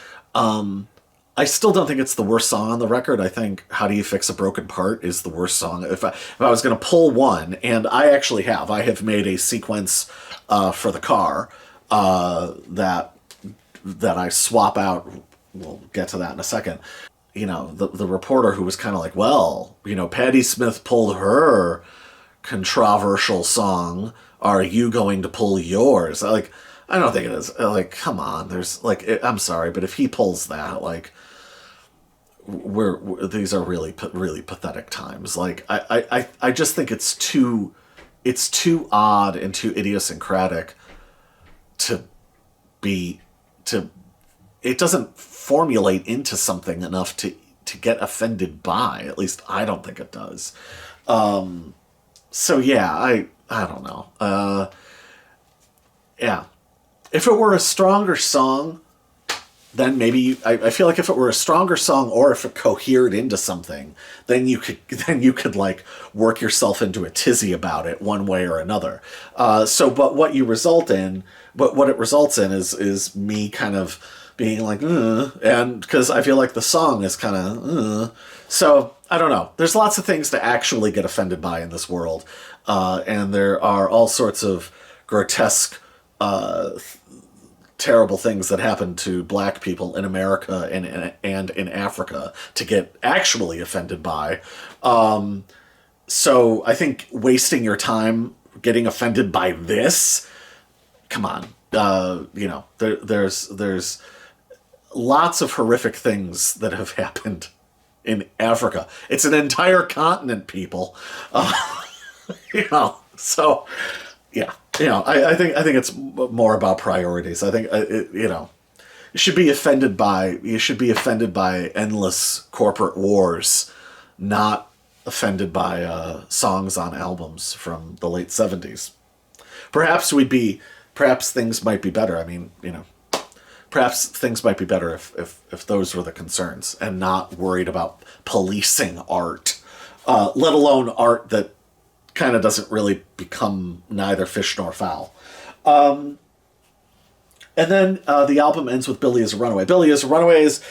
I still don't think it's the worst song on the record. I think "How Do You Fix a Broken Part" is the worst song. If I was going to pull one, and I have made a sequence for the car that I swap out. We'll get to that in a second. You know, the reporter who was kind of like, well, you know, Patti Smith pulled her controversial song. Are you going to pull yours? I don't think it is. Like, come on. There's like, I'm sorry, but if he pulls that, like, these are really pathetic times. Like, I just think it's too odd and too idiosyncratic to it doesn't formulate into something enough to get offended by. At least I don't think it does. So yeah, I don't know. Yeah. If it were a stronger song, then maybe I feel like if it were a stronger song, or if it cohered into something, then you could like work yourself into a tizzy about it one way or another. But what it results in is me kind of being like, and because I feel like the song is kind of, so I don't know. There's lots of things to actually get offended by in this world, and there are all sorts of grotesque, terrible things that happen to black people in America and in Africa to get actually offended by. So I think wasting your time getting offended by this, come on. You know, there's lots of horrific things that have happened in Africa. It's an entire continent, people. You know, so yeah, you know, I think it's more about priorities. I think you know, you should be offended by endless corporate wars, not offended by songs on albums from the late 70s. Perhaps things might be better. I mean, you know, perhaps things might be better if those were the concerns and not worried about policing art, let alone art that kind of doesn't really become neither fish nor fowl. And then the album ends with Billy is a Runaway. Billy is a Runaway is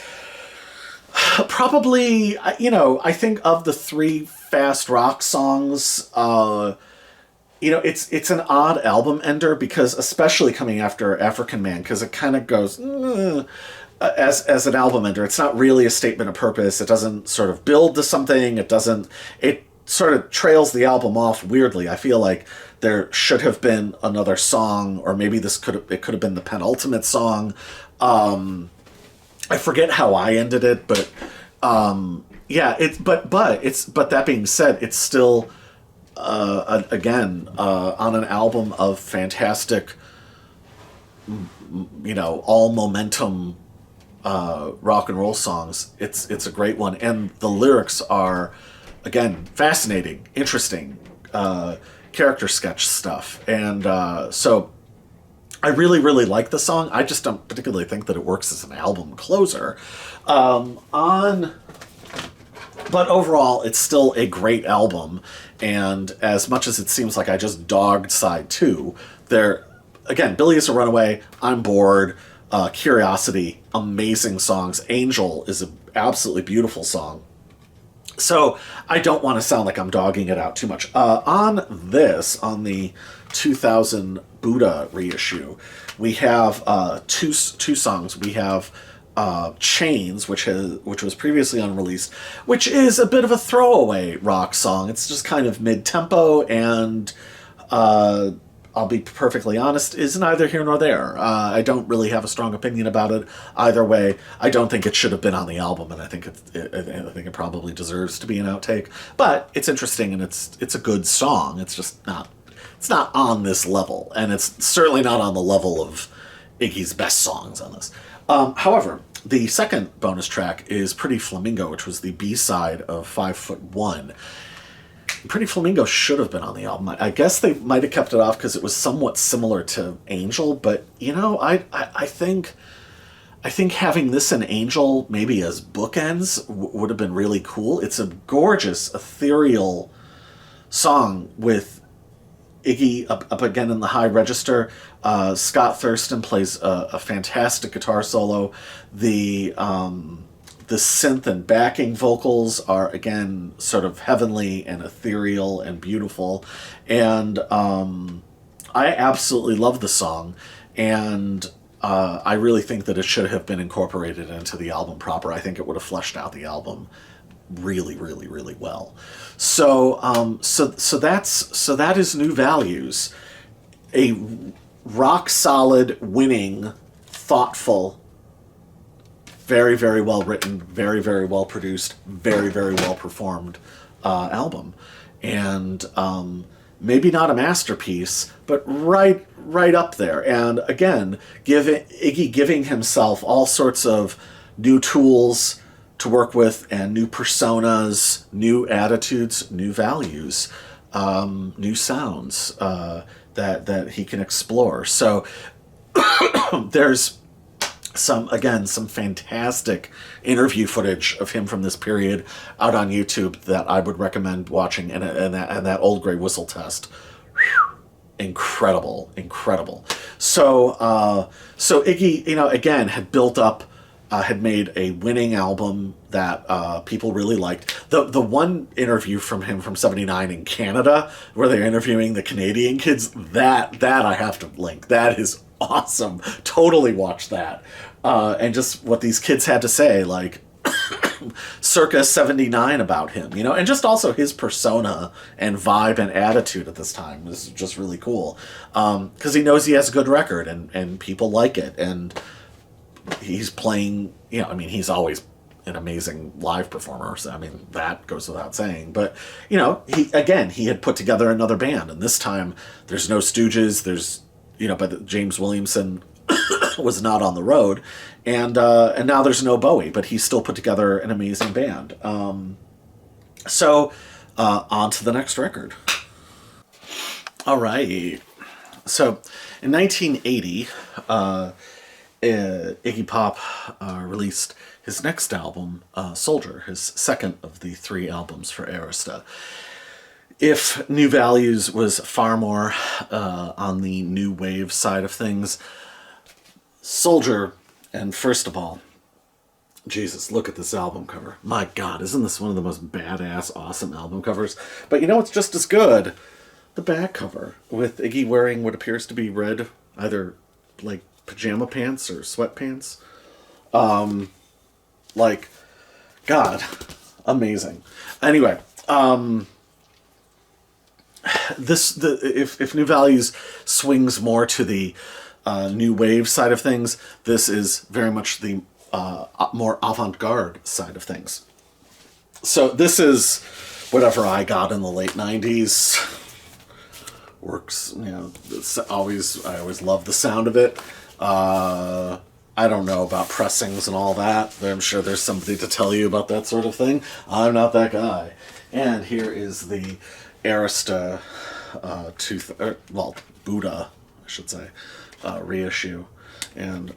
probably, you know, I think of the three fast rock songs, you know, it's an odd album ender, because especially coming after African Man, because it kind of goes as an album ender. It's not really a statement of purpose. It doesn't sort of build to something. It sort of trails the album off weirdly. I feel like there should have been another song, or maybe it could have been the penultimate song. I forget how I ended it, but yeah, but that being said, it's still again on an album of fantastic, you know, all momentum rock and roll songs. It's a great one, and the lyrics are, again, fascinating, interesting, character sketch stuff. And so I really, really like the song. I just don't particularly think that it works as an album closer. But overall, it's still a great album. And as much as it seems like I just dogged side 2, again, Billy is a Runaway, I'm Bored, Curiosity, amazing songs. Angel is an absolutely beautiful song. So I don't want to sound like I'm dogging it out too much. On the 2000 Buddha reissue, we have two songs. We have Chains, which was previously unreleased, which is a bit of a throwaway rock song. It's just kind of mid-tempo and I'll be perfectly honest, is neither here nor there. I don't really have a strong opinion about it either way. I don't think it should have been on the album, and I think I think it probably deserves to be an outtake. But it's interesting, and it's a good song. It's just not. It's not on this level, and it's certainly not on the level of Iggy's best songs on this. However, the second bonus track is Pretty Flamingo, which was the B-side of 5'1". Pretty Flamingo should have been on the album. I guess they might have kept it off because it was somewhat similar to Angel, but I think having this and Angel maybe as bookends would have been really cool. It's a gorgeous, ethereal song with Iggy up again in the high register. Scott Thurston plays a fantastic guitar solo. The synth and backing vocals are, again, sort of heavenly and ethereal and beautiful. And I absolutely love the song. And I really think that it should have been incorporated into the album proper. I think it would have fleshed out the album really, really, really well. So that is New Values. A rock solid, winning, thoughtful, very, very well written, very, very well produced, very, very well performed album. And maybe not a masterpiece, but right up there. And again, Iggy giving himself all sorts of new tools to work with, and new personas, new attitudes, new values, new sounds that he can explore. So there's some fantastic interview footage of him from this period out on YouTube that I would recommend watching, and that Old Grey Whistle test. Whew, incredible. So Iggy, again, had built up, had made a winning album that people really liked. The one interview from him from '79 in Canada, where they're interviewing the Canadian kids, that I have to link. That is awesome. Totally watch that. And just what these kids had to say, like, circa 79 about him, and just also his persona and vibe and attitude at this time was just really cool. Because he knows he has a good record and people like it. And he's playing, he's always an amazing live performer. So, that goes without saying. But, he had put together another band. And this time, there's no Stooges. There's, but James Williamson was not on the road. And now there's no Bowie. But he still put together an amazing band. So, on to the next record. All right. So, in 1980... Iggy Pop released his next album, Soldier, his second of the 3 albums for Arista. If New Values was far more on the new wave side of things, Soldier, and first of all, Jesus, look at this album cover. My God, isn't this one of the most badass, awesome album covers? But it's just as good. The back cover, with Iggy wearing what appears to be red, either like pajama pants or sweatpants. God, amazing. Anyway, if New Values swings more to the new wave side of things, this is very much the more avant-garde side of things. So this is whatever I got in the late 90s. Works, I always love the sound of it. I don't know about pressings and all that. I'm sure there's somebody to tell you about that sort of thing. I'm not that guy. And here is the Arista Buddha, I should say, reissue. And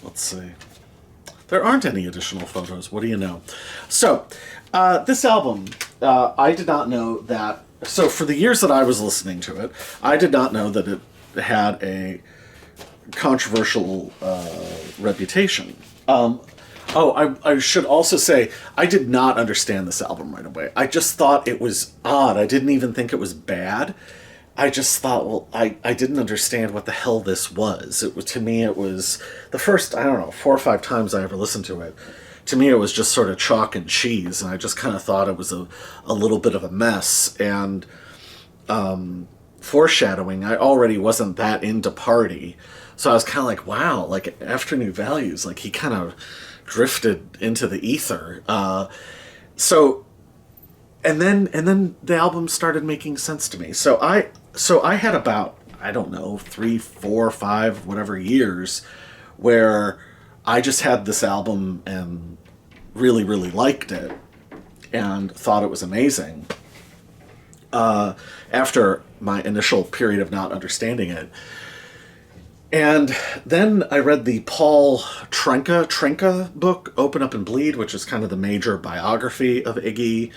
let's see. There aren't any additional photos. What do you know? So, this album, I did not know that. So, for the years that I was listening to it, I did not know that it had a controversial reputation. I should also say, I did not understand this album right away. I just thought it was odd. I didn't even think it was bad. I just thought, I didn't understand what the hell this was. To me, it was the first, 4 or 5 times I ever listened to it. to me it was just sort of chalk and cheese, and I just kind of thought it was a little bit of a mess. And foreshadowing, I already wasn't that into Party, so I was kind of like, wow, like after New Values, like he kind of drifted into the ether. So and then the album started making sense to me. So I had about, I don't know, 3, 4, 5, whatever years where I just had this album and really, really liked it and thought it was amazing. After my initial period of not understanding it. And then I read the Paul Trenka book, Open Up and Bleed, which is kind of the major biography of Iggy.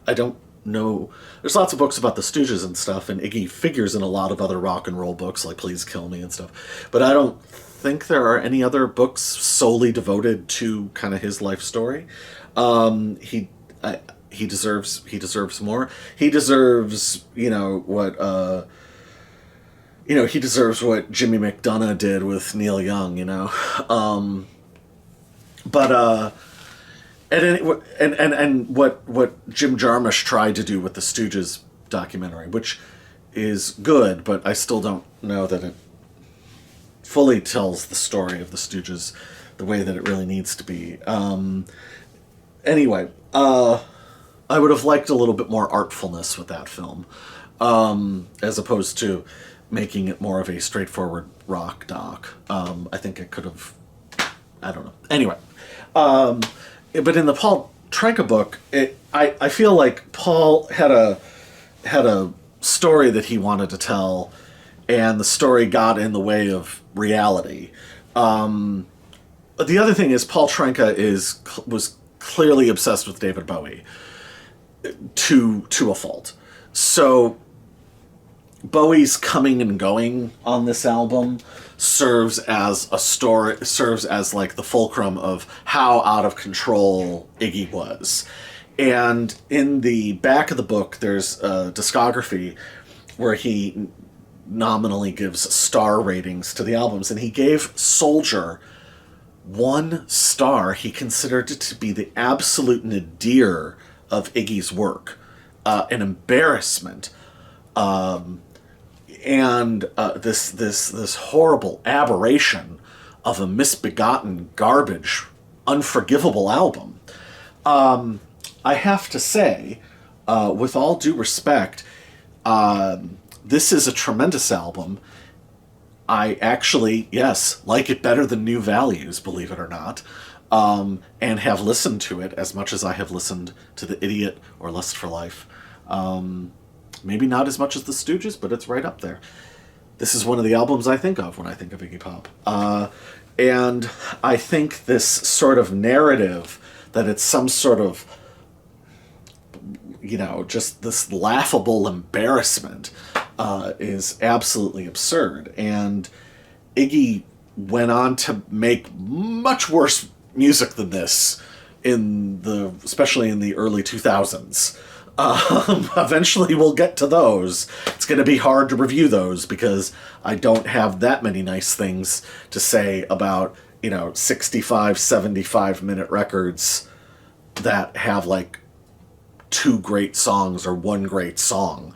I don't know. There's lots of books about the Stooges and stuff, and Iggy figures in a lot of other rock and roll books, like Please Kill Me and stuff. But I don't think there are any other books solely devoted to kind of his life story. He deserves more. He deserves, he deserves what Jimmy McDonough did with Neil Young, and what Jim Jarmusch tried to do with the Stooges documentary, which is good, but I still don't know that it fully tells the story of the Stooges the way that it really needs to be. Anyway, I would have liked a little bit more artfulness with that film, as opposed to making it more of a straightforward rock doc. I think it could have, I don't know. Anyway, but in the Paul Trenka book, I feel like Paul had a story that he wanted to tell, and the story got in the way of reality. The other thing is Paul Trenka was clearly obsessed with David Bowie to a fault. So Bowie's coming and going on this album serves as like the fulcrum of how out of control Iggy was. And in the back of the book, there's a discography where he nominally gives star ratings to the albums, and he gave Soldier 1 star. He considered it to be the absolute nadir of Iggy's work, an embarrassment, and this horrible aberration of a misbegotten garbage, unforgivable album. I have to say, with all due respect, this is a tremendous album. I actually, yes, like it better than New Values, believe it or not, and have listened to it as much as I have listened to The Idiot or Lust for Life. Maybe not as much as The Stooges, but it's right up there. This is one of the albums I think of when I think of Iggy Pop. And I think this sort of narrative that it's some sort of, just this laughable embarrassment is absolutely absurd. And Iggy went on to make much worse music than this, especially in the early 2000s. Eventually we'll get to those. It's going to be hard to review those because I don't have that many nice things to say about, 65, 75-minute records that have like 2 great songs or 1 great song.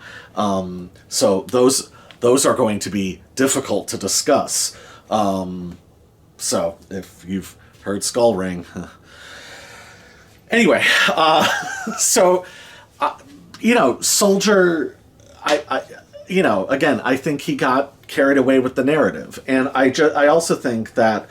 So those are going to be difficult to discuss. So if you've heard Skull Ring. Anyway, Soldier, again, I think he got carried away with the narrative. And I also think that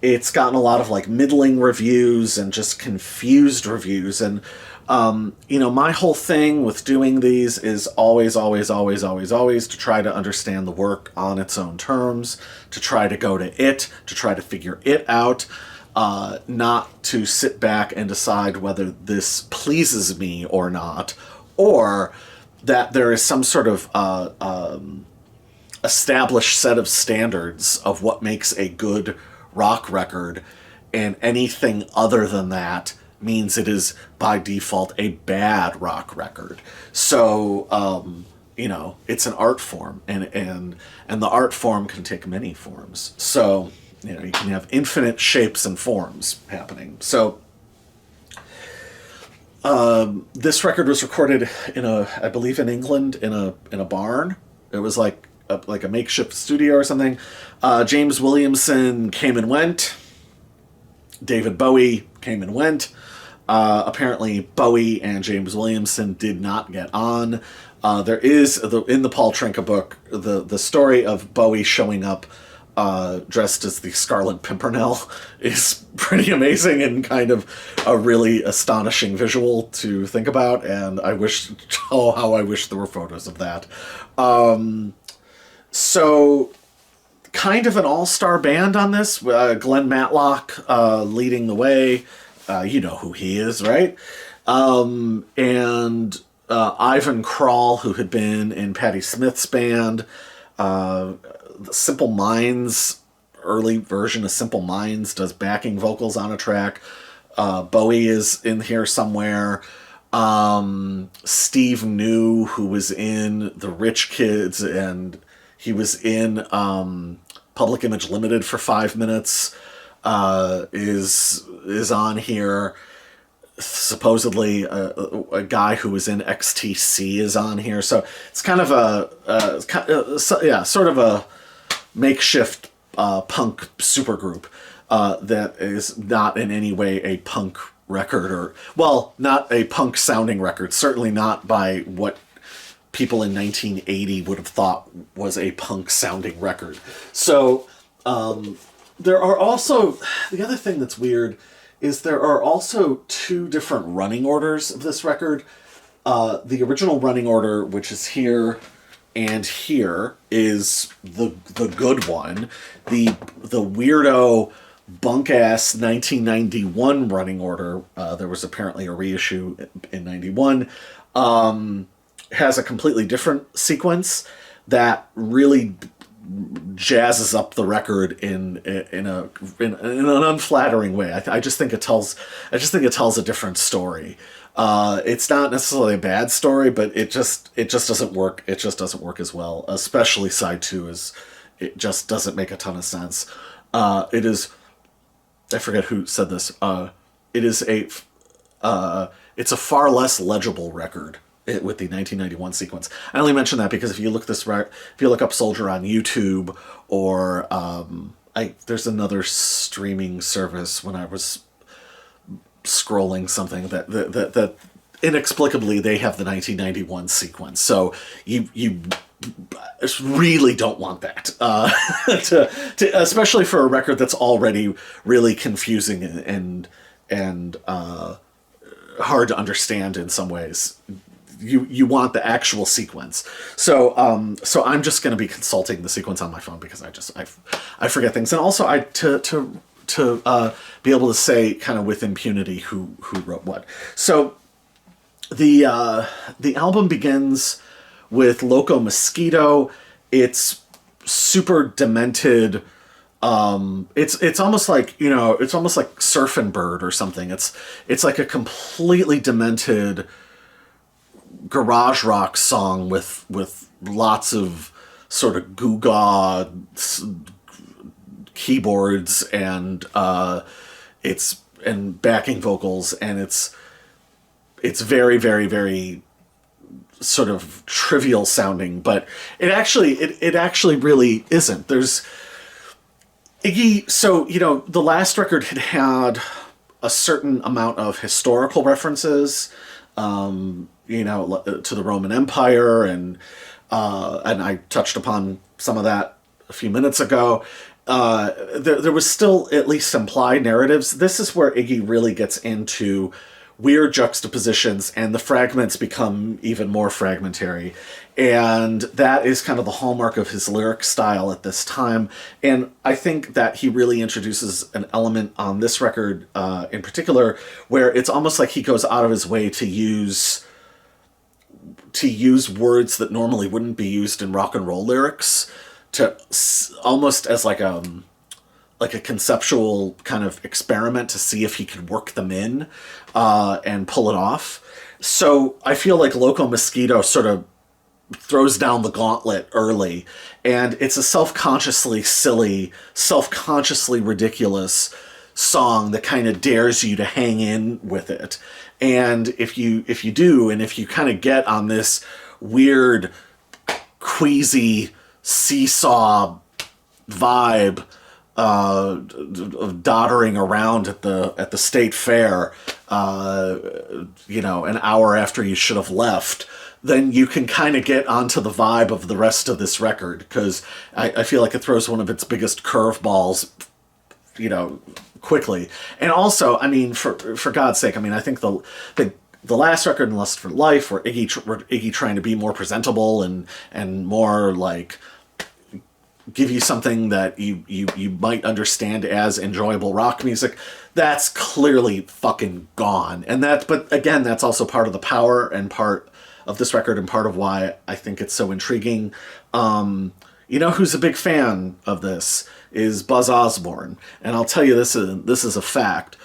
it's gotten a lot of like middling reviews and just confused reviews. And, my whole thing with doing these is always to try to understand the work on its own terms, to try to go to it, to try to figure it out, not to sit back and decide whether this pleases me or not, or that there is some sort of established set of standards of what makes a good rock record, and anything other than that means it is by default a bad rock record. So it's an art form, and the art form can take many forms. So you can have infinite shapes and forms happening. So This record was recorded I believe in England, in a barn. It was like a makeshift studio or something. James Williamson came and went. David Bowie came and went. Apparently, Bowie and James Williamson did not get on. There is in the Paul Trinka book the story of Bowie showing up dressed as the Scarlet Pimpernel is pretty amazing and kind of a really astonishing visual to think about. And how I wish there were photos of that. So, kind of an all-star band on this. Glenn Matlock leading the way. You know who he is, right? And Ivan Krall, who had been in Patti Smith's band. Simple Minds, early version of Simple Minds, does backing vocals on a track. Bowie is in here somewhere. Steve New, who was in The Rich Kids, and he was in Public Image Limited for 5 minutes, is on here. Supposedly a guy who was in XTC is on here. So it's kind of sort of a makeshift punk supergroup that is not in any way a punk record, or, well, not a punk sounding record, certainly not by what people in 1980 would have thought was a punk sounding record. So there are also, the other thing that's weird is there are also two different running orders of this record. The original running order, which is here and here, is the good one. The weirdo bunk-ass 1991 running order, there was apparently a reissue in 91, has a completely different sequence that really jazzes up the record in an unflattering way. I just think it tells a different story. It's not necessarily a bad story, but it just doesn't work. It just doesn't work as well. Especially side 2 it just doesn't make a ton of sense. It is, I forget who said this. It's a far less legible record with the 1991 sequence. I only mention that because if you look up Soldier on YouTube, or there's another streaming service when I was scrolling something that inexplicably they have the 1991 sequence. So you really don't want that, especially for a record that's already really confusing and hard to understand in some ways. You want the actual sequence. So I'm just going to be consulting the sequence on my phone because I forget things, and also to be able to say kind of with impunity who wrote what. So the album begins with Loco Mosquito. It's super demented. It's almost like, it's almost like Surfin' Bird or something. It's like a completely demented garage rock song with lots of sort of goo-gaw keyboards and backing vocals, and it's very, very, very sort of trivial sounding, but it actually really isn't. There's Iggy, so the last record had a certain amount of historical references, to the Roman Empire, and I touched upon some of that a few minutes ago. There was still at least implied narratives. This is where Iggy really gets into weird juxtapositions, and the fragments become even more fragmentary. And that is kind of the hallmark of his lyric style at this time. And I think that he really introduces an element on this record in particular where it's almost like he goes out of his way to use words that normally wouldn't be used in rock and roll lyrics, to almost as like a conceptual kind of experiment to see if he could work them in and pull it off. So I feel like Loco Mosquito sort of throws down the gauntlet early, and it's a self-consciously silly, self-consciously ridiculous song that kind of dares you to hang in with it. And if you do, and if you kind of get on this weird, queasy seesaw vibe of doddering around at the state fair, an hour after you should have left, then you can kind of get onto the vibe of the rest of this record, because I feel like it throws one of its biggest curveballs, quickly. And also, I mean, for God's sake, I mean, I think the last record, in Lust for Life, where Iggy trying to be more presentable and more like give you something that you might understand as enjoyable rock music, that's clearly fucking gone. But again, that's also part of the power and part of this record, and part of why I think it's so intriguing. Who's a big fan of this is Buzz Osborne, and I'll tell you this is a fact.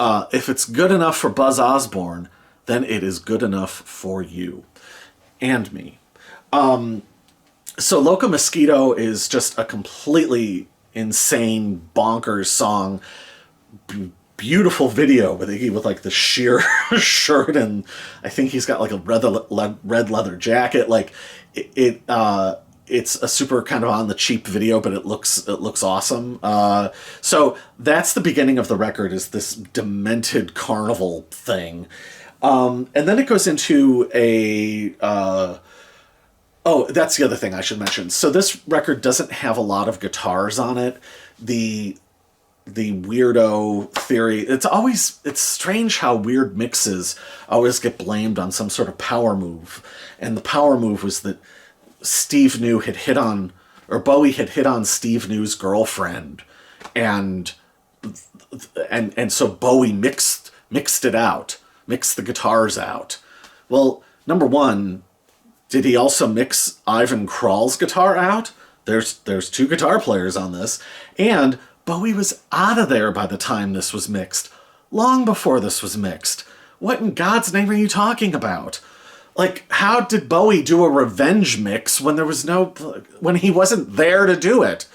If it's good enough for Buzz Osborne, then it is good enough for you and me. So Loco Mosquito is just a completely insane, bonkers song. Beautiful video with Iggy with like the sheer shirt, and I think he's got like a red leather jacket. Like it's a super kind of on the cheap video, but it looks awesome. So that's the beginning of the record, is this demented carnival thing. And then it goes into a... oh, that's the other thing I should mention. So this record doesn't have a lot of guitars on it. The weirdo theory, it's strange how weird mixes always get blamed on some sort of power move. And the power move was that Bowie had hit on Steve New's girlfriend, and so Bowie mixed it out, mixed the guitars out. Well, number one, did he also mix Ivan Krall's guitar out? There's two guitar players on this, and Bowie was out of there by the time this was mixed. Long before this was mixed. What in God's name are you talking about? Like, how did Bowie do a revenge mix when he wasn't there to do it?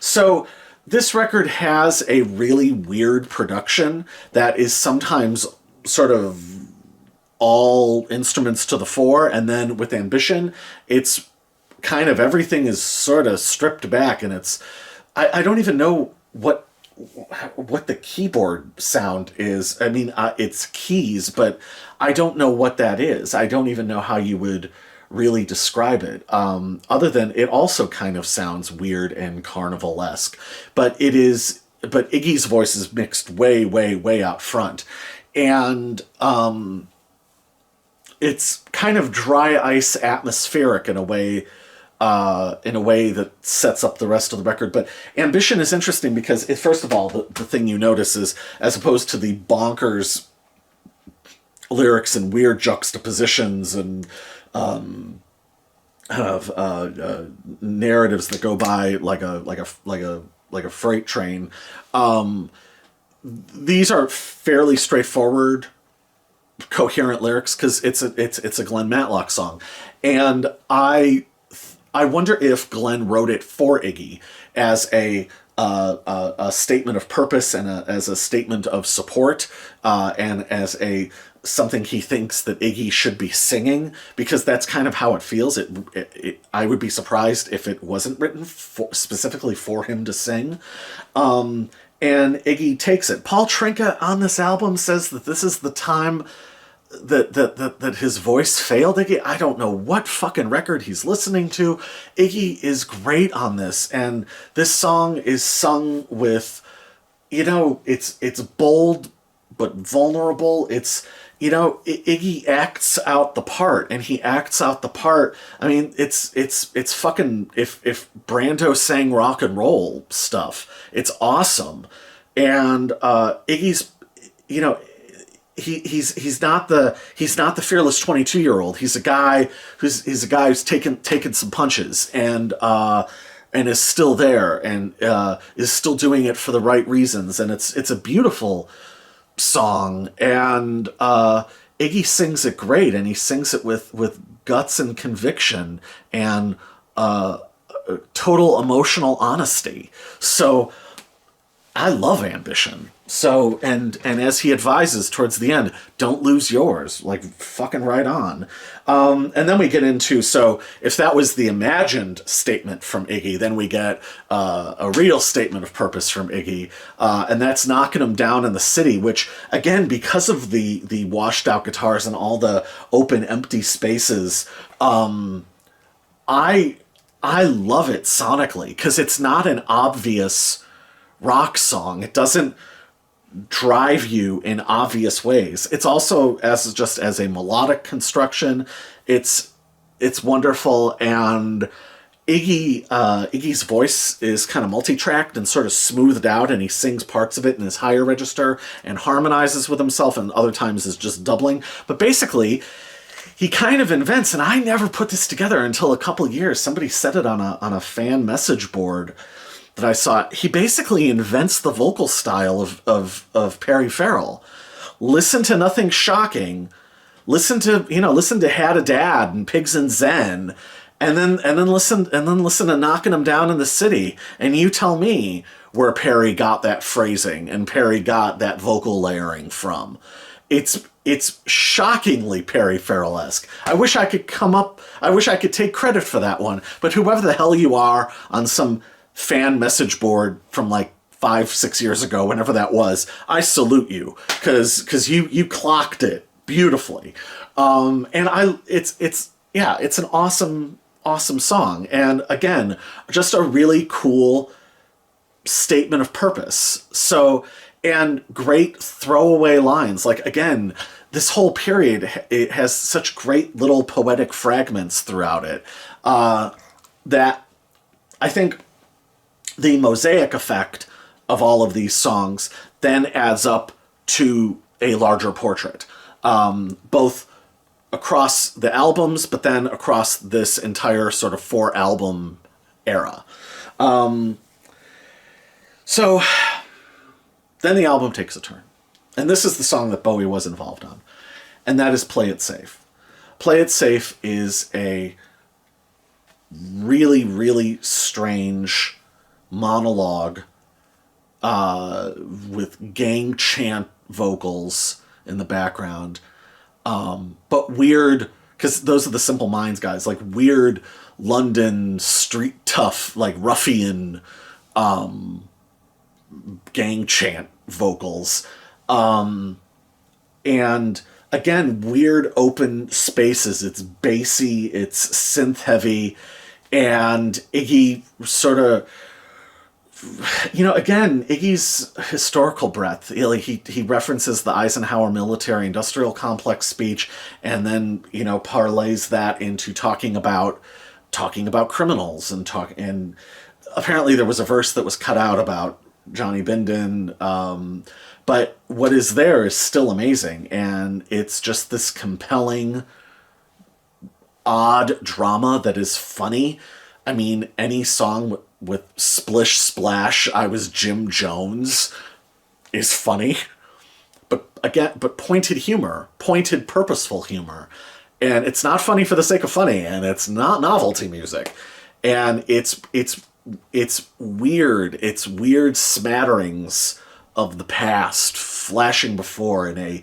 So this record has a really weird production that is sometimes sort of all instruments to the fore, and then with Ambition, it's kind of everything is sort of stripped back, and I don't even know what the keyboard sound is. I mean, it's keys, but I don't know what that is. I don't even know how you would really describe it, other than it also kind of sounds weird and carnival-esque. But Iggy's voice is mixed way, way, way out front, and it's kind of dry ice atmospheric in a way that sets up the rest of the record. But Ambition is interesting because, first of all, the thing you notice is, as opposed to the bonkers lyrics and weird juxtapositions and narratives that go by like a freight train, these are fairly straightforward, coherent lyrics, because it's a Glenn Matlock song, and I wonder if Glenn wrote it for Iggy as a statement of purpose and as a statement of support, and as something he thinks that Iggy should be singing, because that's kind of how it feels. I would be surprised if it wasn't written specifically for him to sing. And Iggy takes it. Paul Trinka on this album says that this is the time that his voice failed Iggy. I don't know what fucking record he's listening to. Iggy is great on this, and this song is sung with, it's bold but vulnerable. It's, Iggy acts out the part, and he acts out the part. I mean, it's fucking, if Brando sang rock and roll stuff, it's awesome. And Iggy's, he's not the fearless 22-year-old. He's a guy who's taken some punches and is still there, and is still doing it for the right reasons. And it's a beautiful song, and Iggy sings it great, and he sings it with guts and conviction and total emotional honesty. So I love ambition. So, and as he advises towards the end, don't lose yours. Like, fucking right on. And then we get into, so if that was the imagined statement from Iggy, then we get a real statement of purpose from Iggy, and that's knocking him down in the city. Which, again, because of the washed out guitars and all the open, empty spaces, I I love it sonically because it's not an obvious rock song. It doesn't drive you in obvious ways. It's also as a melodic construction, it's wonderful. And Iggy's voice is kind of multi-tracked and sort of smoothed out, and he sings parts of it in his higher register and harmonizes with himself, and other times is just doubling. But basically, he kind of invents, and I never put this together until a couple of years. Somebody said it on a fan message board that I saw. He basically invents the vocal style of Perry Farrell. Listen to Nothing Shocking. Listen to Had a Dad and Pigs and Zen, and then listen to Knocking 'Em Down in the City, and you tell me where Perry got that phrasing and Perry got that vocal layering from. It's shockingly Perry Farrell-esque. I wish I could take credit for that one, but whoever the hell you are on some fan message board from like 5-6 years ago, whenever that was, I salute you, because you clocked it beautifully. It's an awesome song, and again, just a really cool statement of purpose. So, and great throwaway lines. Like, again, this whole period, it has such great little poetic fragments throughout it, that I think the mosaic effect of all of these songs then adds up to a larger portrait, both across the albums, but then across this entire sort of 4-album era. So then the album takes a turn. And this is the song that Bowie was involved on. And that is Play It Safe. Play It Safe is a really, really strange monologue with gang chant vocals in the background. But weird, because those are the Simple Minds guys, like weird London street tough, like ruffian gang chant vocals. And again, weird open spaces. It's bassy, it's synth heavy, and Iggy sort of, again, Iggy's historical breadth. He references the Eisenhower military-industrial complex speech, and then parlays that into talking about criminals and apparently there was a verse that was cut out about Johnny Bindon. But what is there is still amazing, and it's just this compelling, odd drama that is funny. I mean, any song with Splish Splash, I Was Jim Jones is funny. But pointed humor, pointed, purposeful humor. And it's not funny for the sake of funny, and it's not novelty music. And it's weird. It's weird smatterings of the past flashing before in a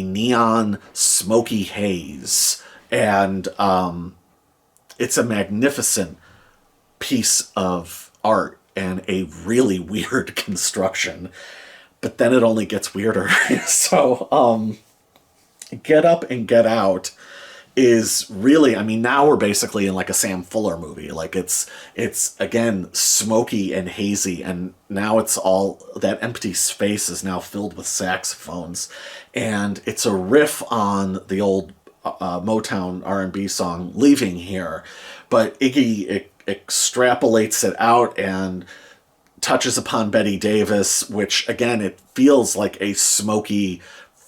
neon smoky haze. And it's a magnificent piece of art and a really weird construction, but then it only gets weirder. So Get Up and Get Out is really, I mean, now we're basically in like a Sam Fuller movie. Like it's again smoky and hazy, and now it's all that empty space is now filled with saxophones, and it's a riff on the old Motown R&B song Leaving Here, but Iggy extrapolates it out and touches upon Betty Davis, which again, it feels like a smoky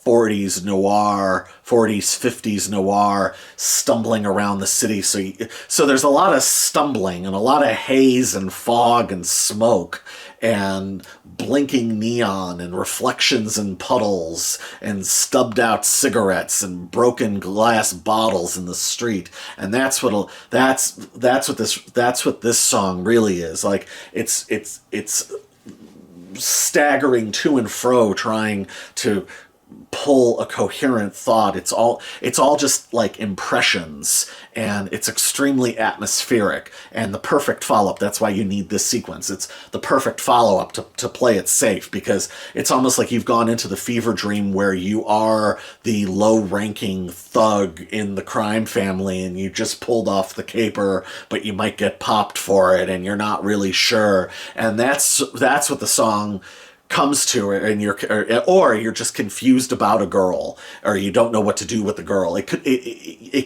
40s noir, 50s noir, stumbling around the city. So there's a lot of stumbling and a lot of haze and fog and smoke and blinking neon and reflections in puddles and stubbed out cigarettes and broken glass bottles in the street. And that's what this song really is. Like it's staggering to and fro trying to pull a coherent thought. It's all just like impressions, and it's extremely atmospheric and the perfect follow-up. That's why you need this sequence. It's the perfect follow-up to play it safe, because it's almost like you've gone into the fever dream where you are the low-ranking thug in the crime family and you just pulled off the caper, but you might get popped for it and you're not really sure. And that's what the song comes to it, and or you're just confused about a girl, or you don't know what to do with the girl. It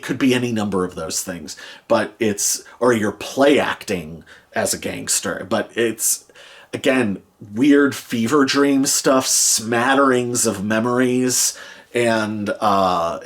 could be any number of those things, but or you're play acting as a gangster, but it's, again, weird fever dream stuff, smatterings of memories, and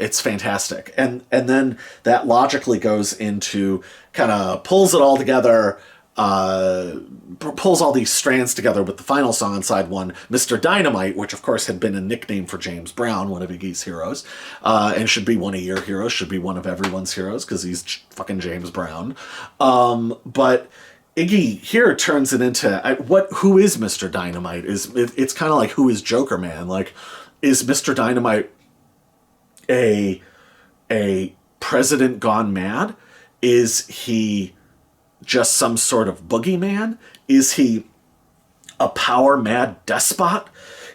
it's fantastic. And then that logically goes into, kind of pulls it all together, pulls all these strands together with the final song on side one, Mr. Dynamite, which of course had been a nickname for James Brown, one of Iggy's heroes, and should be one of your heroes, should be one of everyone's heroes, because he's fucking James Brown. But Iggy here turns it into, who is Mr. Dynamite? It's kind of like, who is Joker Man? Like, is Mr. Dynamite a president gone mad? Is he just some sort of boogeyman? Is he a power-mad despot?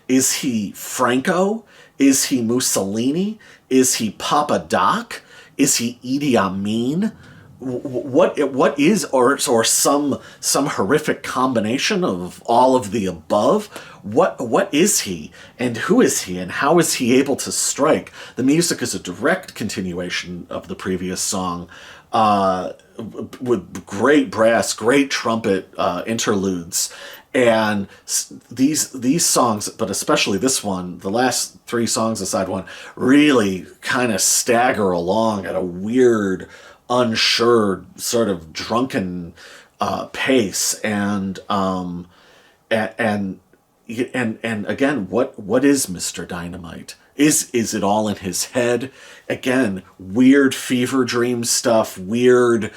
Is he Franco? Is he Mussolini? Is he Papa Doc? Is he Idi Amin? What is, or some horrific combination of all of the above? What is he, and who is he, and how is he able to strike? The music is a direct continuation of the previous song, with great brass, great trumpet interludes, and these songs, but especially this one, the last three songs of side one, really kind of stagger along at a weird, unsure, sort of drunken pace, and again, what is Mr. Dynamite? Is it all in his head? Again, weird fever dream stuff, weird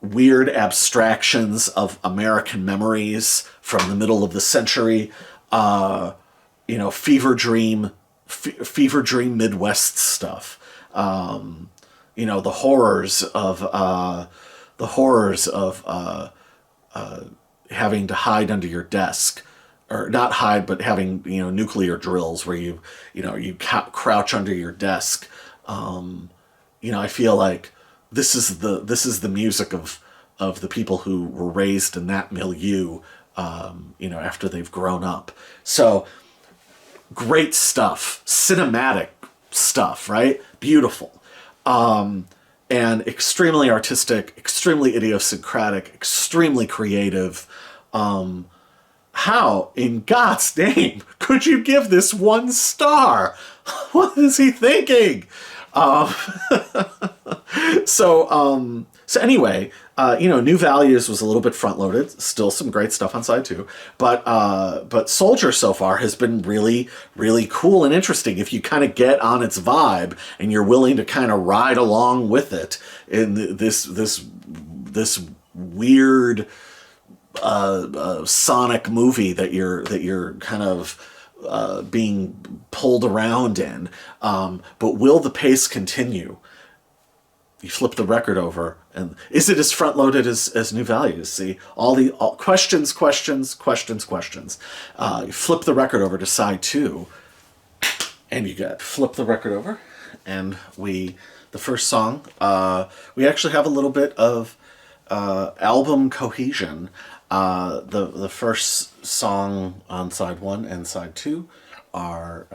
abstractions of American memories from the middle of the century. Fever dream Midwest stuff. The horrors of having to hide under your desk, or not hide, but having, nuclear drills where you crouch under your desk. I feel like this is the music of the people who were raised in that milieu, after they've grown up. So great stuff, cinematic stuff, right? Beautiful. And extremely artistic, extremely idiosyncratic, extremely creative. How, in God's name, could you give this 1 star? What is he thinking? So anyway, New Values was a little bit front-loaded. Still some great stuff on side 2. But Soldier so far has been really, really cool and interesting if you kind of get on its vibe and you're willing to kind of ride along with it in this weird sonic movie that you're kind of being pulled around in. But will the pace continue? You flip the record over, and is it as front-loaded as New Values? See, all questions. You flip the record over to side 2, and you flip the record over, and the first song, we actually have a little bit of album cohesion. The first song on side 1 and side 2 are,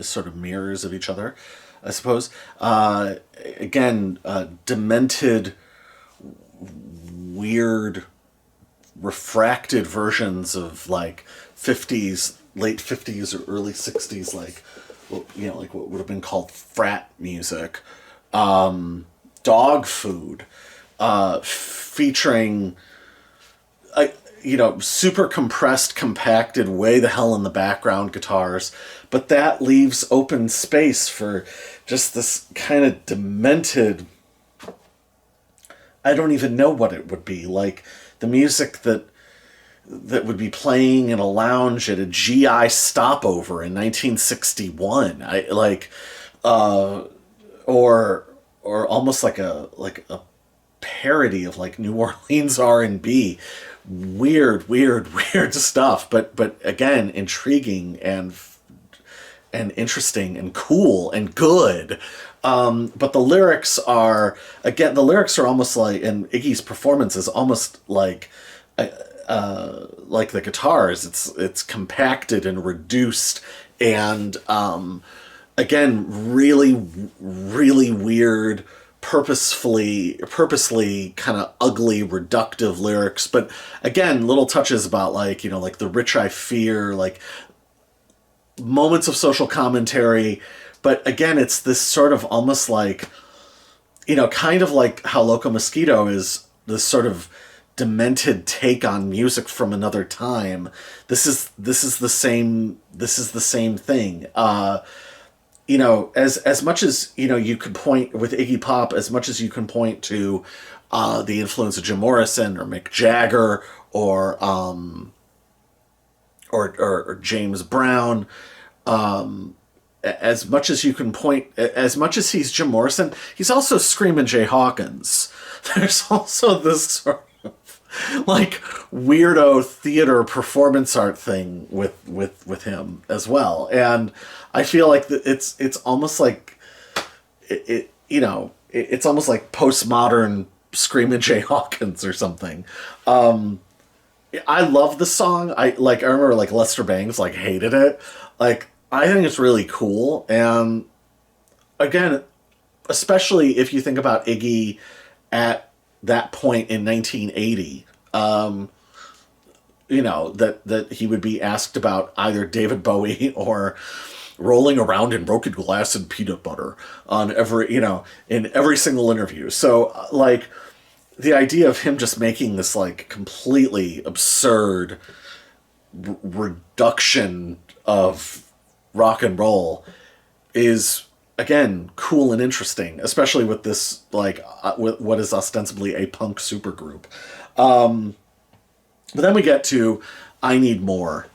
sort of mirrors of each other, I suppose. Again, demented, weird, refracted versions of like 50s, late 50s or early 60s, like what would have been called frat music. Dog Food, featuring super compressed, compacted, way the hell in the background guitars, but that leaves open space for just this kind of demented, I don't even know what it would be, like the music that that would be playing in a lounge at a GI stopover in 1961. I like, or almost like a parody of like New Orleans R&B. Weird stuff. But again, intriguing and interesting and cool and good. But the lyrics are almost like, and Iggy's performance is almost like the guitars. It's compacted and reduced, and again, really weird, purposely kind of ugly, reductive lyrics. But again, little touches about like, like the rich I fear, like moments of social commentary. But again, it's this sort of almost like, kind of like how Loco Mosquito is this sort of demented take on music from another time. This is the same thing. As much as, you could point with Iggy Pop, as much as you can point to the influence of Jim Morrison or Mick Jagger or James Brown, as much as you can point, as much as he's Jim Morrison, he's also Screamin' Jay Hawkins. There's also this sort of like weirdo theater performance art thing with him as well. And I feel like it's almost like it's almost like postmodern Screamin' Jay Hawkins or something. I love the song. I remember like Lester Bangs like hated it. Like, I think it's really cool. And again, especially if you think about Iggy at that point in 1980, that he would be asked about either David Bowie or rolling around in broken glass and peanut butter on in every single interview. So like the idea of him just making this like completely absurd reduction of rock and roll is, again, cool and interesting, especially with this, like, with what is ostensibly a punk supergroup. But then we get to I Need More,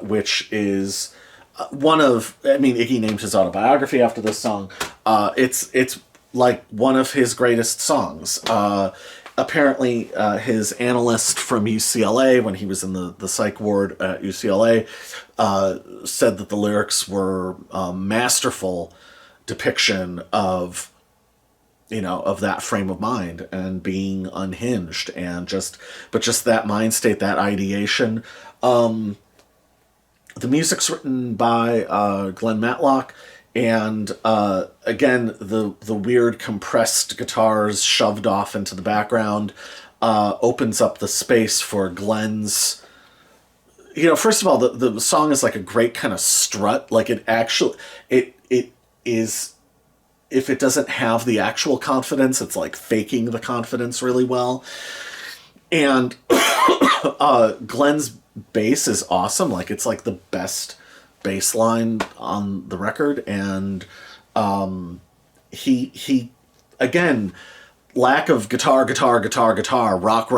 which is Iggy named his autobiography after this song. It's like one of his greatest songs. Apparently, his analyst from UCLA, when he was in the psych ward at UCLA, said that the lyrics were a masterful depiction of that frame of mind and being unhinged and just that mind state, that ideation. The music's written by Glenn Matlock. And again, the weird compressed guitars shoved off into the background opens up the space for Glenn's. First of all, the song is like a great kind of strut. Like it is. If it doesn't have the actual confidence, it's like faking the confidence really well. And Glenn's bass is awesome. Like it's like the best bass line on the record. And he again, lack of guitar, rock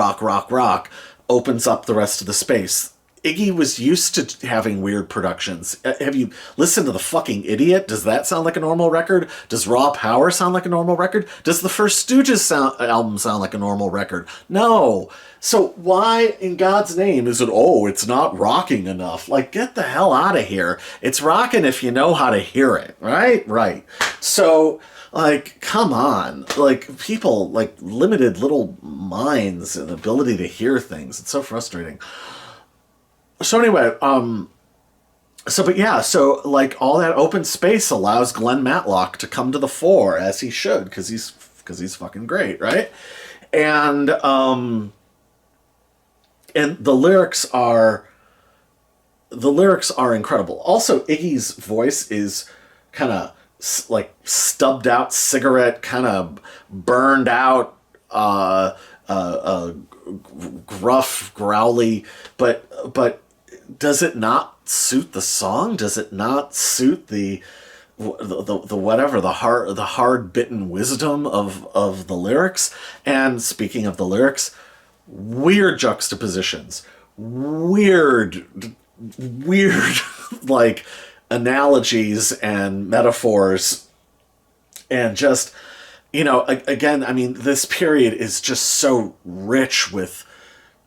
opens up the rest of the space. Iggy was used to having weird productions. Have you listened to The Fucking Idiot? Does that sound like a normal record? Does Raw Power sound like a normal record? Does the First Stooges album sound like a normal record? No. So why, in God's name, is it, it's not rocking enough? Like, get the hell out of here. It's rocking if you know how to hear it, right? Right. So, like, come on. Like, people, like, limited little minds and ability to hear things. It's so frustrating. So anyway, so like all that open space allows Glenn Matlock to come to the fore, as he should, because he's fucking great, right? And the lyrics are incredible. Also, Iggy's voice is kind of like stubbed out cigarette, kind of burned out, gruff, growly, but does it not suit the song? Does it not suit the hard bitten wisdom of the lyrics? And speaking of the lyrics, weird juxtapositions, weird, weird, like, analogies and metaphors, and just, again, I mean, this period is just so rich with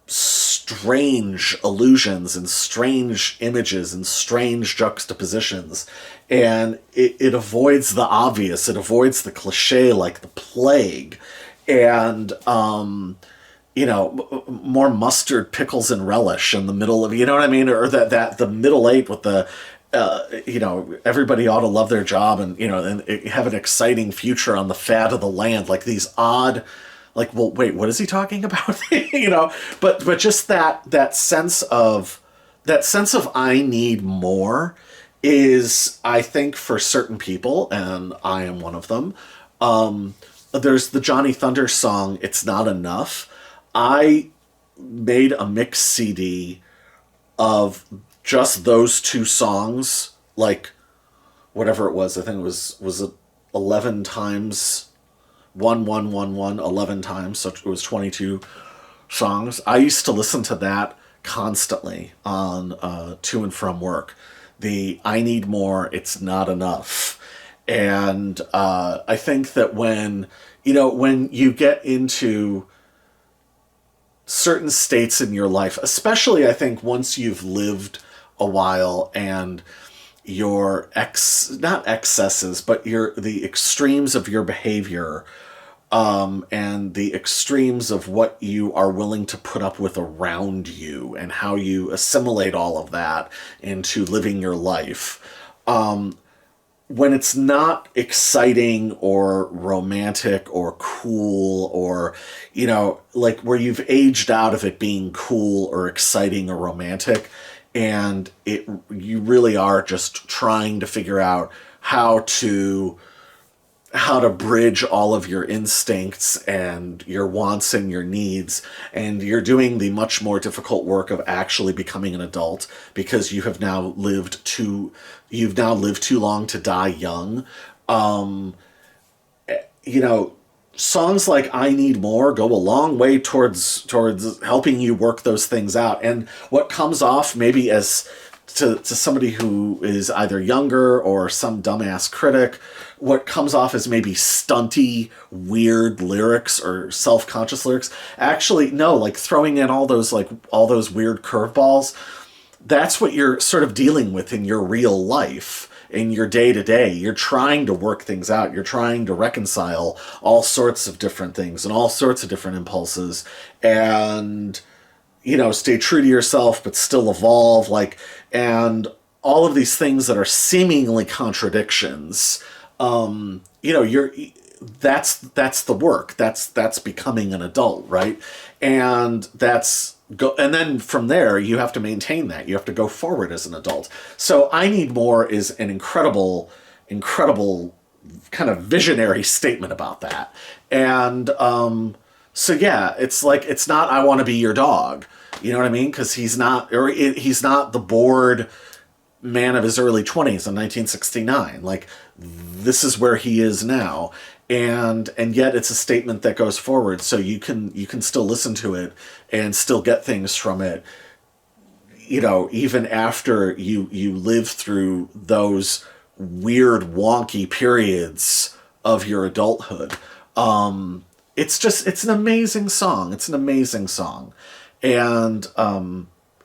strange illusions and strange images and strange juxtapositions, and it avoids the obvious, it avoids the cliche like the plague, and more mustard, pickles, and relish in the middle of, you know what I mean, or that the middle eight with the everybody ought to love their job, and have an exciting future on the fat of the land, like these odd, like, well, wait, what is he talking about? But just that sense of I need more is, I think, for certain people, and I am one of them. There's the Johnny Thunder song, "It's Not Enough." I made a mix CD of just those two songs, like, whatever it was. I think it was it 11 times 1 11 times, so it was 22 songs. I used to listen to that constantly on to and from work. The "I Need More, It's Not Enough." And I think that when you get into certain states in your life, especially I think once you've lived a while, and your not excesses, but the extremes of your behavior, and the extremes of what you are willing to put up with around you, and how you assimilate all of that into living your life. When it's not exciting or romantic or cool, or, like, where you've aged out of it being cool or exciting or romantic, and you really are just trying to figure out how to bridge all of your instincts and your wants and your needs, and you're doing the much more difficult work of actually becoming an adult, because you have now lived too long to die young. Songs like "I Need More" go a long way towards helping you work those things out. And what comes off maybe as to somebody who is either younger or some dumbass critic, what comes off as maybe stunty, weird lyrics or self-conscious lyrics, actually, no, like, throwing in all those weird curveballs, that's what you're sort of dealing with in your real life, in your day-to-day. You're trying to work things out. You're trying to reconcile all sorts of different things and all sorts of different impulses, and stay true to yourself, but still evolve, and all of these things that are seemingly contradictions. That's the work. That's becoming an adult, right? And and then from there, you have to maintain that. You have to go forward as an adult. So "I Need More" is an incredible kind of visionary statement about that. And, so yeah, it's like, it's not "I want to be your dog." You know what I mean? Because he's not the bored man of his early 20s in 1969. Like, this is where he is now. And yet it's a statement that goes forward, so you can still listen to it and still get things from it, even after you live through those weird, wonky periods of your adulthood. It's an amazing song. It's an amazing song. And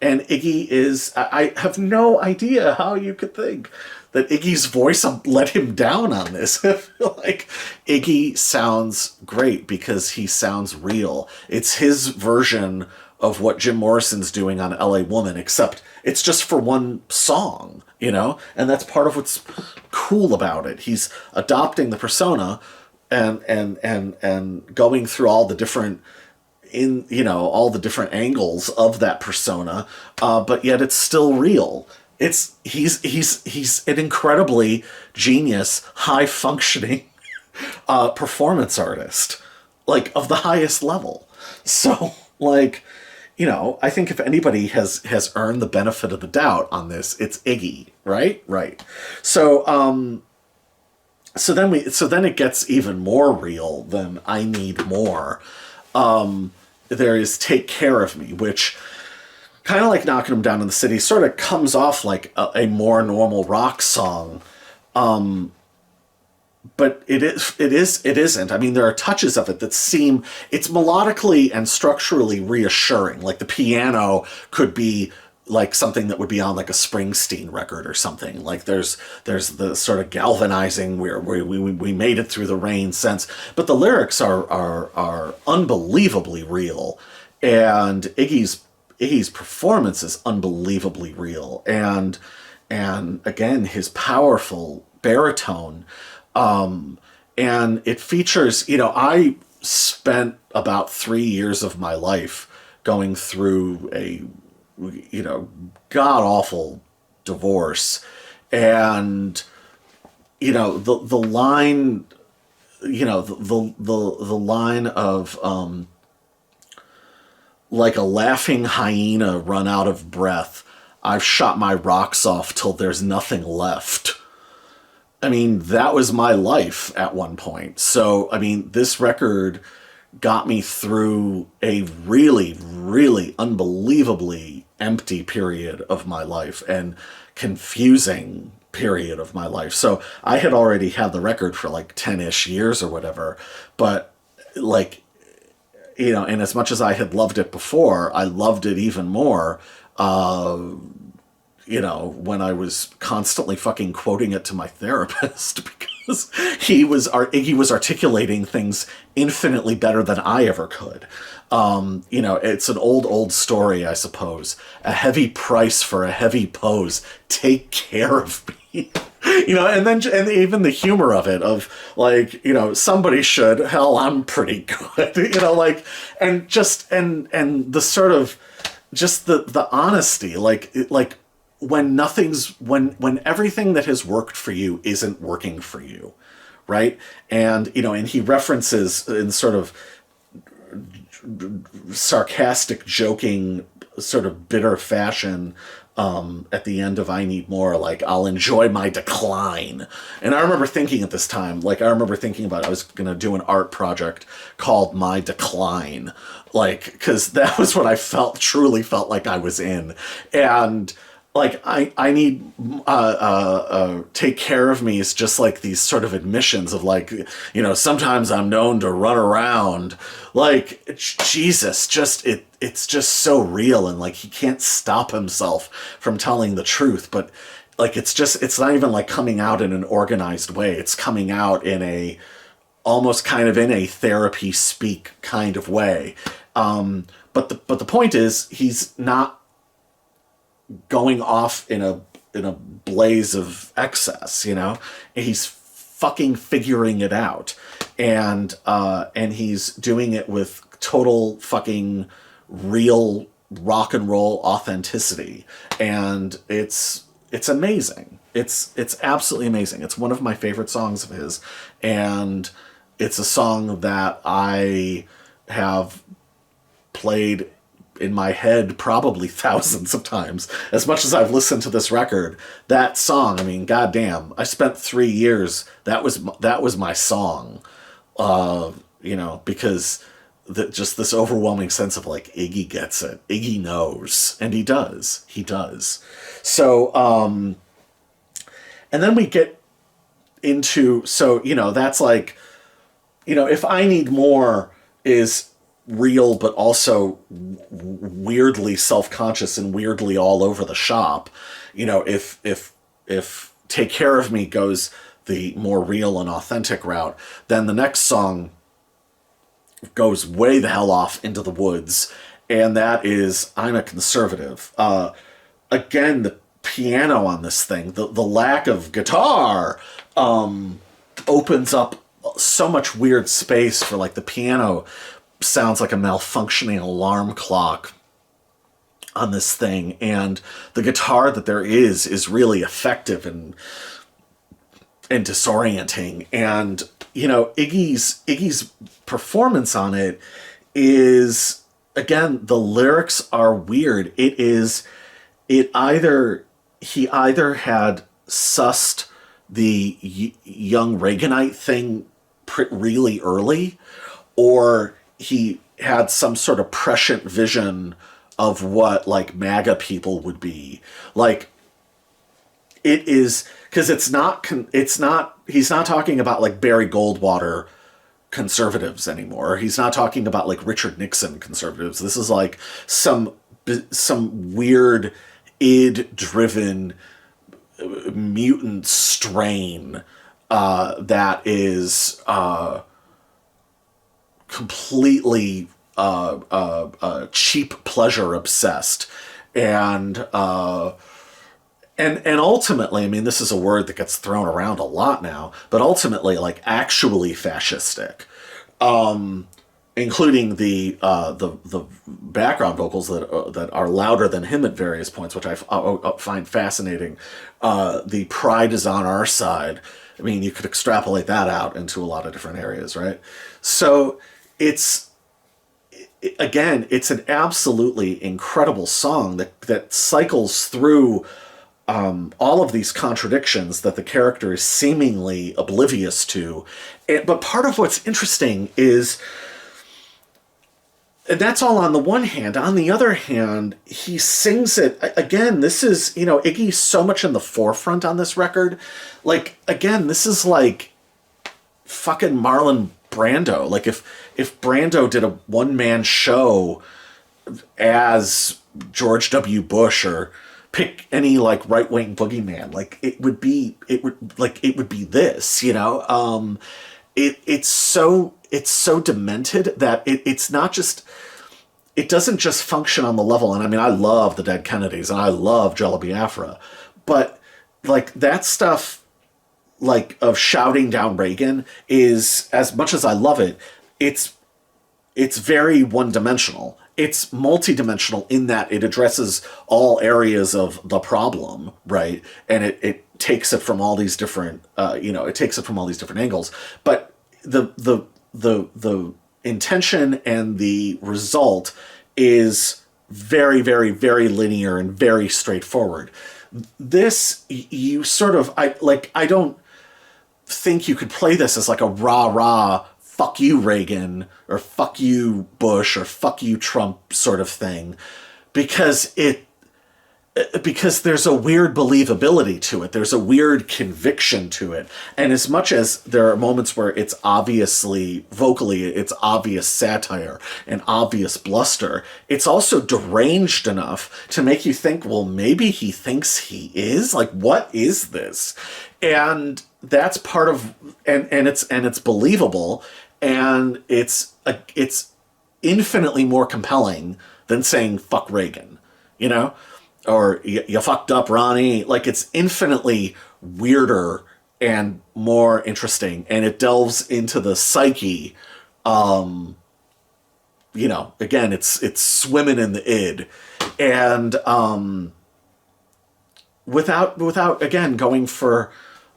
Iggy is, I have no idea how you could think that Iggy's voice let him down on this. I feel like Iggy sounds great because he sounds real. It's his version of what Jim Morrison's doing on LA Woman, except it's just for one song, and that's part of what's cool about it. He's adopting the persona and going through all the different all the different angles of that persona, but yet it's still real. He's an incredibly genius, high functioning performance artist, like, of the highest level. So, like, I think if anybody has earned the benefit of the doubt on this, it's Iggy, right? Right. So so then it gets even more real than "I Need More." There is "Take Care of Me," which, kind of like Knocking 'Em Down in the City, sort of comes off like a more normal rock song. But it isn't. I mean, there are touches of it that seem, it's melodically and structurally reassuring. Like the piano could be like something that would be on like a Springsteen record or something. Like there's the sort of galvanizing where we made it through the rain sense, but the lyrics are unbelievably real, and Iggy's performance is unbelievably real, and again his powerful baritone. And it features, I spent about 3 years of my life going through a, god awful divorce. And, the line, the line of, like a laughing hyena run out of breath, I've shot my rocks off till there's nothing left. I mean, that was my life at one point. So, I mean, this record got me through a really, really unbelievably empty period of my life and confusing period of my life. So I had already had the record for like 10-ish years or whatever, but like, and as much as I had loved it before, I loved it even more, when I was constantly fucking quoting it to my therapist because Iggy was articulating things infinitely better than I ever could. It's an old story, I suppose. A heavy price for a heavy pose. Take care of me. And even the humor of it, of like, somebody should, hell, I'm pretty good, and the sort of, just the honesty, like when everything that has worked for you isn't working for you, right? And, and he references in sort of sarcastic, joking, sort of bitter fashion, at the end of I Need More, like, I'll enjoy my decline. And I remember thinking at this time, about I was going to do an art project called My Decline, because that was what I truly felt like I was in. And like, I need, Take Care of Me is just like these sort of admissions of like, sometimes I'm known to run around. Like, Jesus, it's just so real, and like he can't stop himself from telling the truth, but like it's not even like coming out in an organized way. It's coming out in a almost kind of in a therapy speak kind of way. But the point is, he's not going off in a blaze of excess, he's fucking figuring it out, and he's doing it with total fucking real rock and roll authenticity, and it's amazing. It's absolutely amazing. It's one of my favorite songs of his, and it's a song that I have played in my head probably thousands of times. As much as I've listened to this record, that song, I mean, goddamn, I spent 3 years, that was my song, because just this overwhelming sense of like, Iggy gets it, Iggy knows, and he does. So, and then we get into, that's like, If I Need More is real, but also weirdly self-conscious and weirdly all over the shop. If Take Care of Me goes the more real and authentic route, then the next song goes way the hell off into the woods, and that is I'm a Conservative. Again, the piano on this thing, the lack of guitar, opens up so much weird space for like the piano sounds like a malfunctioning alarm clock on this thing, and the guitar that there is really effective and disorienting, and Iggy's performance on it is, again, the lyrics are weird. He either had sussed the young Reaganite thing really early, or he had some sort of prescient vision of what like MAGA people would be. Like, it is, because it's not he's not talking about like Barry Goldwater conservatives anymore. He's not talking about like Richard Nixon conservatives. This is like some weird id driven mutant strain that is completely cheap pleasure obsessed, and ultimately, I mean, this is a word that gets thrown around a lot now, but ultimately, like, actually fascistic, including the background vocals that are louder than him at various points, which I find fascinating. The pride is on our side. I mean, you could extrapolate that out into a lot of different areas, right? So it's an absolutely incredible song that cycles through all of these contradictions that the character is seemingly oblivious to. But part of what's interesting is, and that's all on the one hand. On the other hand, he sings it, again, this is, Iggy's so much in the forefront on this record. Like, again, this is like fucking Marlon Brando. Like, if Brando did a one-man show as George W. Bush, or pick any like right-wing boogeyman, like it would be this, it's so demented that it's not just, it doesn't just function on the level. And I mean, I love the Dead Kennedys and I love Jello Biafra, but like that stuff, like of shouting down Reagan, is, as much as I love it, it's very one-dimensional. It's multi-dimensional in that it addresses all areas of the problem, right? And it takes it from all these different, angles. But the intention and the result is very, very, very linear and very straightforward. This, you sort of, I don't think you could play this as like a rah-rah, fuck you Reagan, or fuck you Bush, or fuck you Trump sort of thing, because there's a weird believability to it. There's a weird conviction to it. And as much as there are moments where it's obviously, vocally, it's obvious satire and obvious bluster, it's also deranged enough to make you think, well, maybe he thinks he is? Like, what is this? And that's part of, and it's believable, and it's infinitely more compelling than saying fuck Reagan, or you fucked up Ronnie. Like, it's infinitely weirder and more interesting, and it delves into the psyche. Again, it's swimming in the id, and without again going for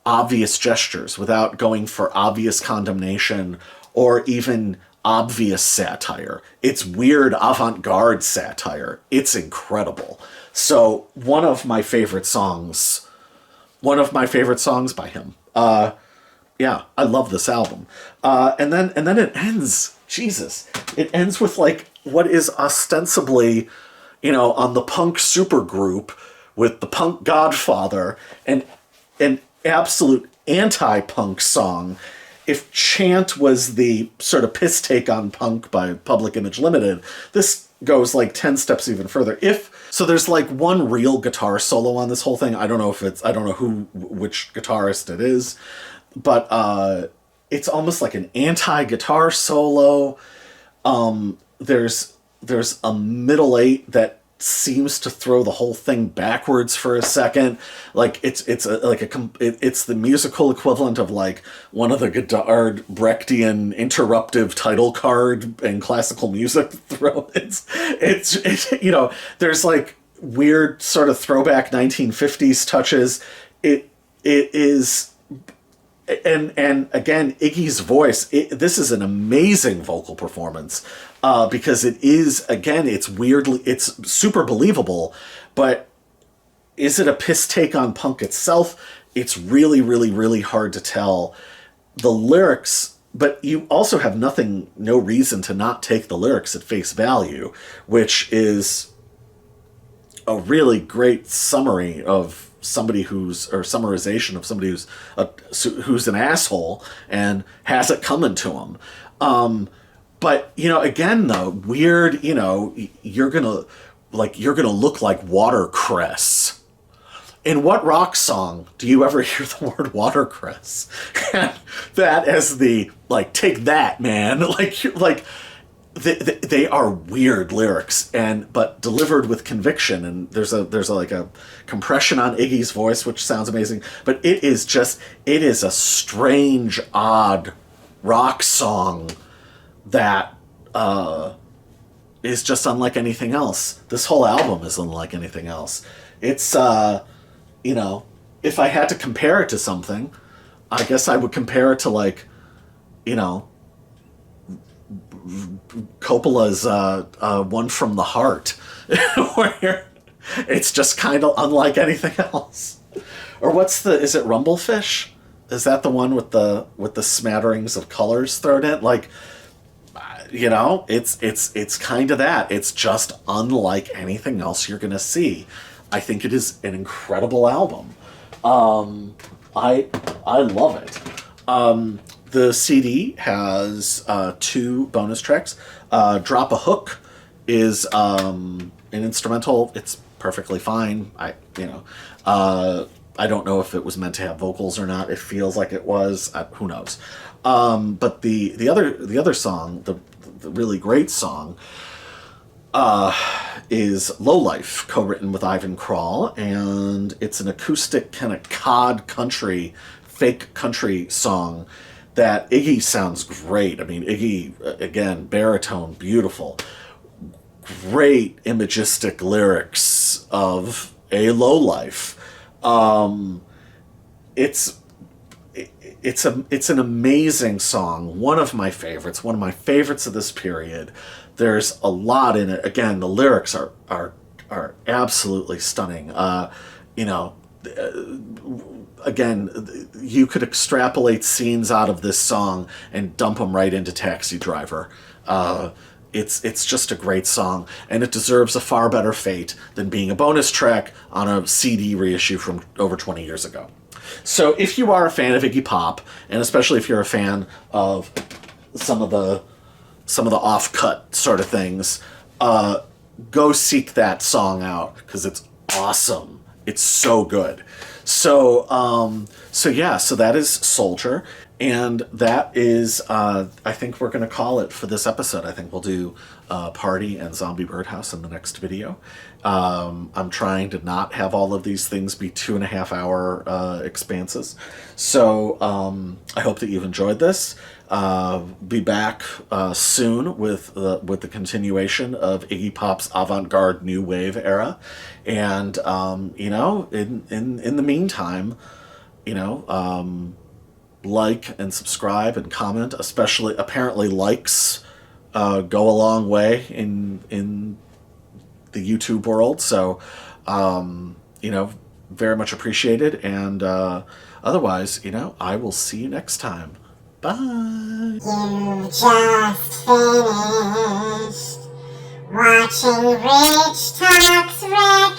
obvious gestures, without going for obvious condemnation or even obvious satire. It's weird avant-garde satire. It's incredible. So one of my favorite songs by him. Yeah, I love this album. And then it ends. Jesus. It ends with like what is ostensibly, on the punk supergroup with the punk Godfather, and an absolute anti-punk song. If Chant was the sort of piss take on punk by Public Image Limited, this goes like 10 steps even further. So there's like one real guitar solo on this whole thing. I don't know which guitarist it is, but it's almost like an anti-guitar solo. There's a middle eight that seems to throw the whole thing backwards for a second. Like it's the musical equivalent of like one of the Godard Brechtian interruptive title card in classical music throw. It's there's like weird sort of throwback 1950s touches. It is. And again, Iggy's voice, this is an amazing vocal performance, because it is, again, it's super believable, but is it a piss take on punk itself? It's really, really, really hard to tell. The lyrics, but you also have no reason to not take the lyrics at face value, which is a really great summary of somebody summarization of somebody who's an asshole and has it coming to him. But again though, weird. You're gonna look like watercress. In what rock song do you ever hear the word watercress? And that as the take that, man. They are weird lyrics, but delivered with conviction. And there's a compression on Iggy's voice, which sounds amazing. But it is a strange, odd rock song that is just unlike anything else. This whole album is unlike anything else. It's if I had to compare it to something, I guess I would compare it to Coppola's One from the Heart, where it's just kind of unlike anything else. Or is it Rumblefish? Is that the one with the smatterings of colors thrown in? It's kind of that. It's just unlike anything else you're gonna see. I think it is an incredible album. I love it. The CD has 2 bonus tracks. Drop a Hook is an instrumental. It's perfectly fine. I don't know if it was meant to have vocals or not. It feels like it was. Who knows? But the other song, the really great song, is Low Life, co-written with Ivan Krall, and it's an acoustic kind of cod country, fake country song that Iggy sounds great. I mean, Iggy, again, baritone, beautiful, great imagistic lyrics of a low life. It's an amazing song, one of my favorites of this period. There's a lot in it. Again, the lyrics are absolutely stunning. Again, you could extrapolate scenes out of this song and dump them right into Taxi Driver. It's just a great song, and it deserves a far better fate than being a bonus track on a CD reissue from over 20 years ago. So if you are a fan of Iggy Pop, and especially if you're a fan of some of the off-cut sort of things, go seek that song out, because it's awesome. It's so good. So that is Soldier, and that is, I think we're going to call it for this episode. I think we'll do Party and Zombie Birdhouse in the next video. I'm trying to not have all of these things be 2.5 hour expanses. So I hope that you've enjoyed this. Be back soon with the continuation of Iggy Pop's avant-garde new wave era, and in the meantime, like and subscribe and comment. Especially, apparently, likes go a long way in the YouTube world. So, very much appreciated. And otherwise, I will see you next time. Bye. You just finished watching Rich Talks Red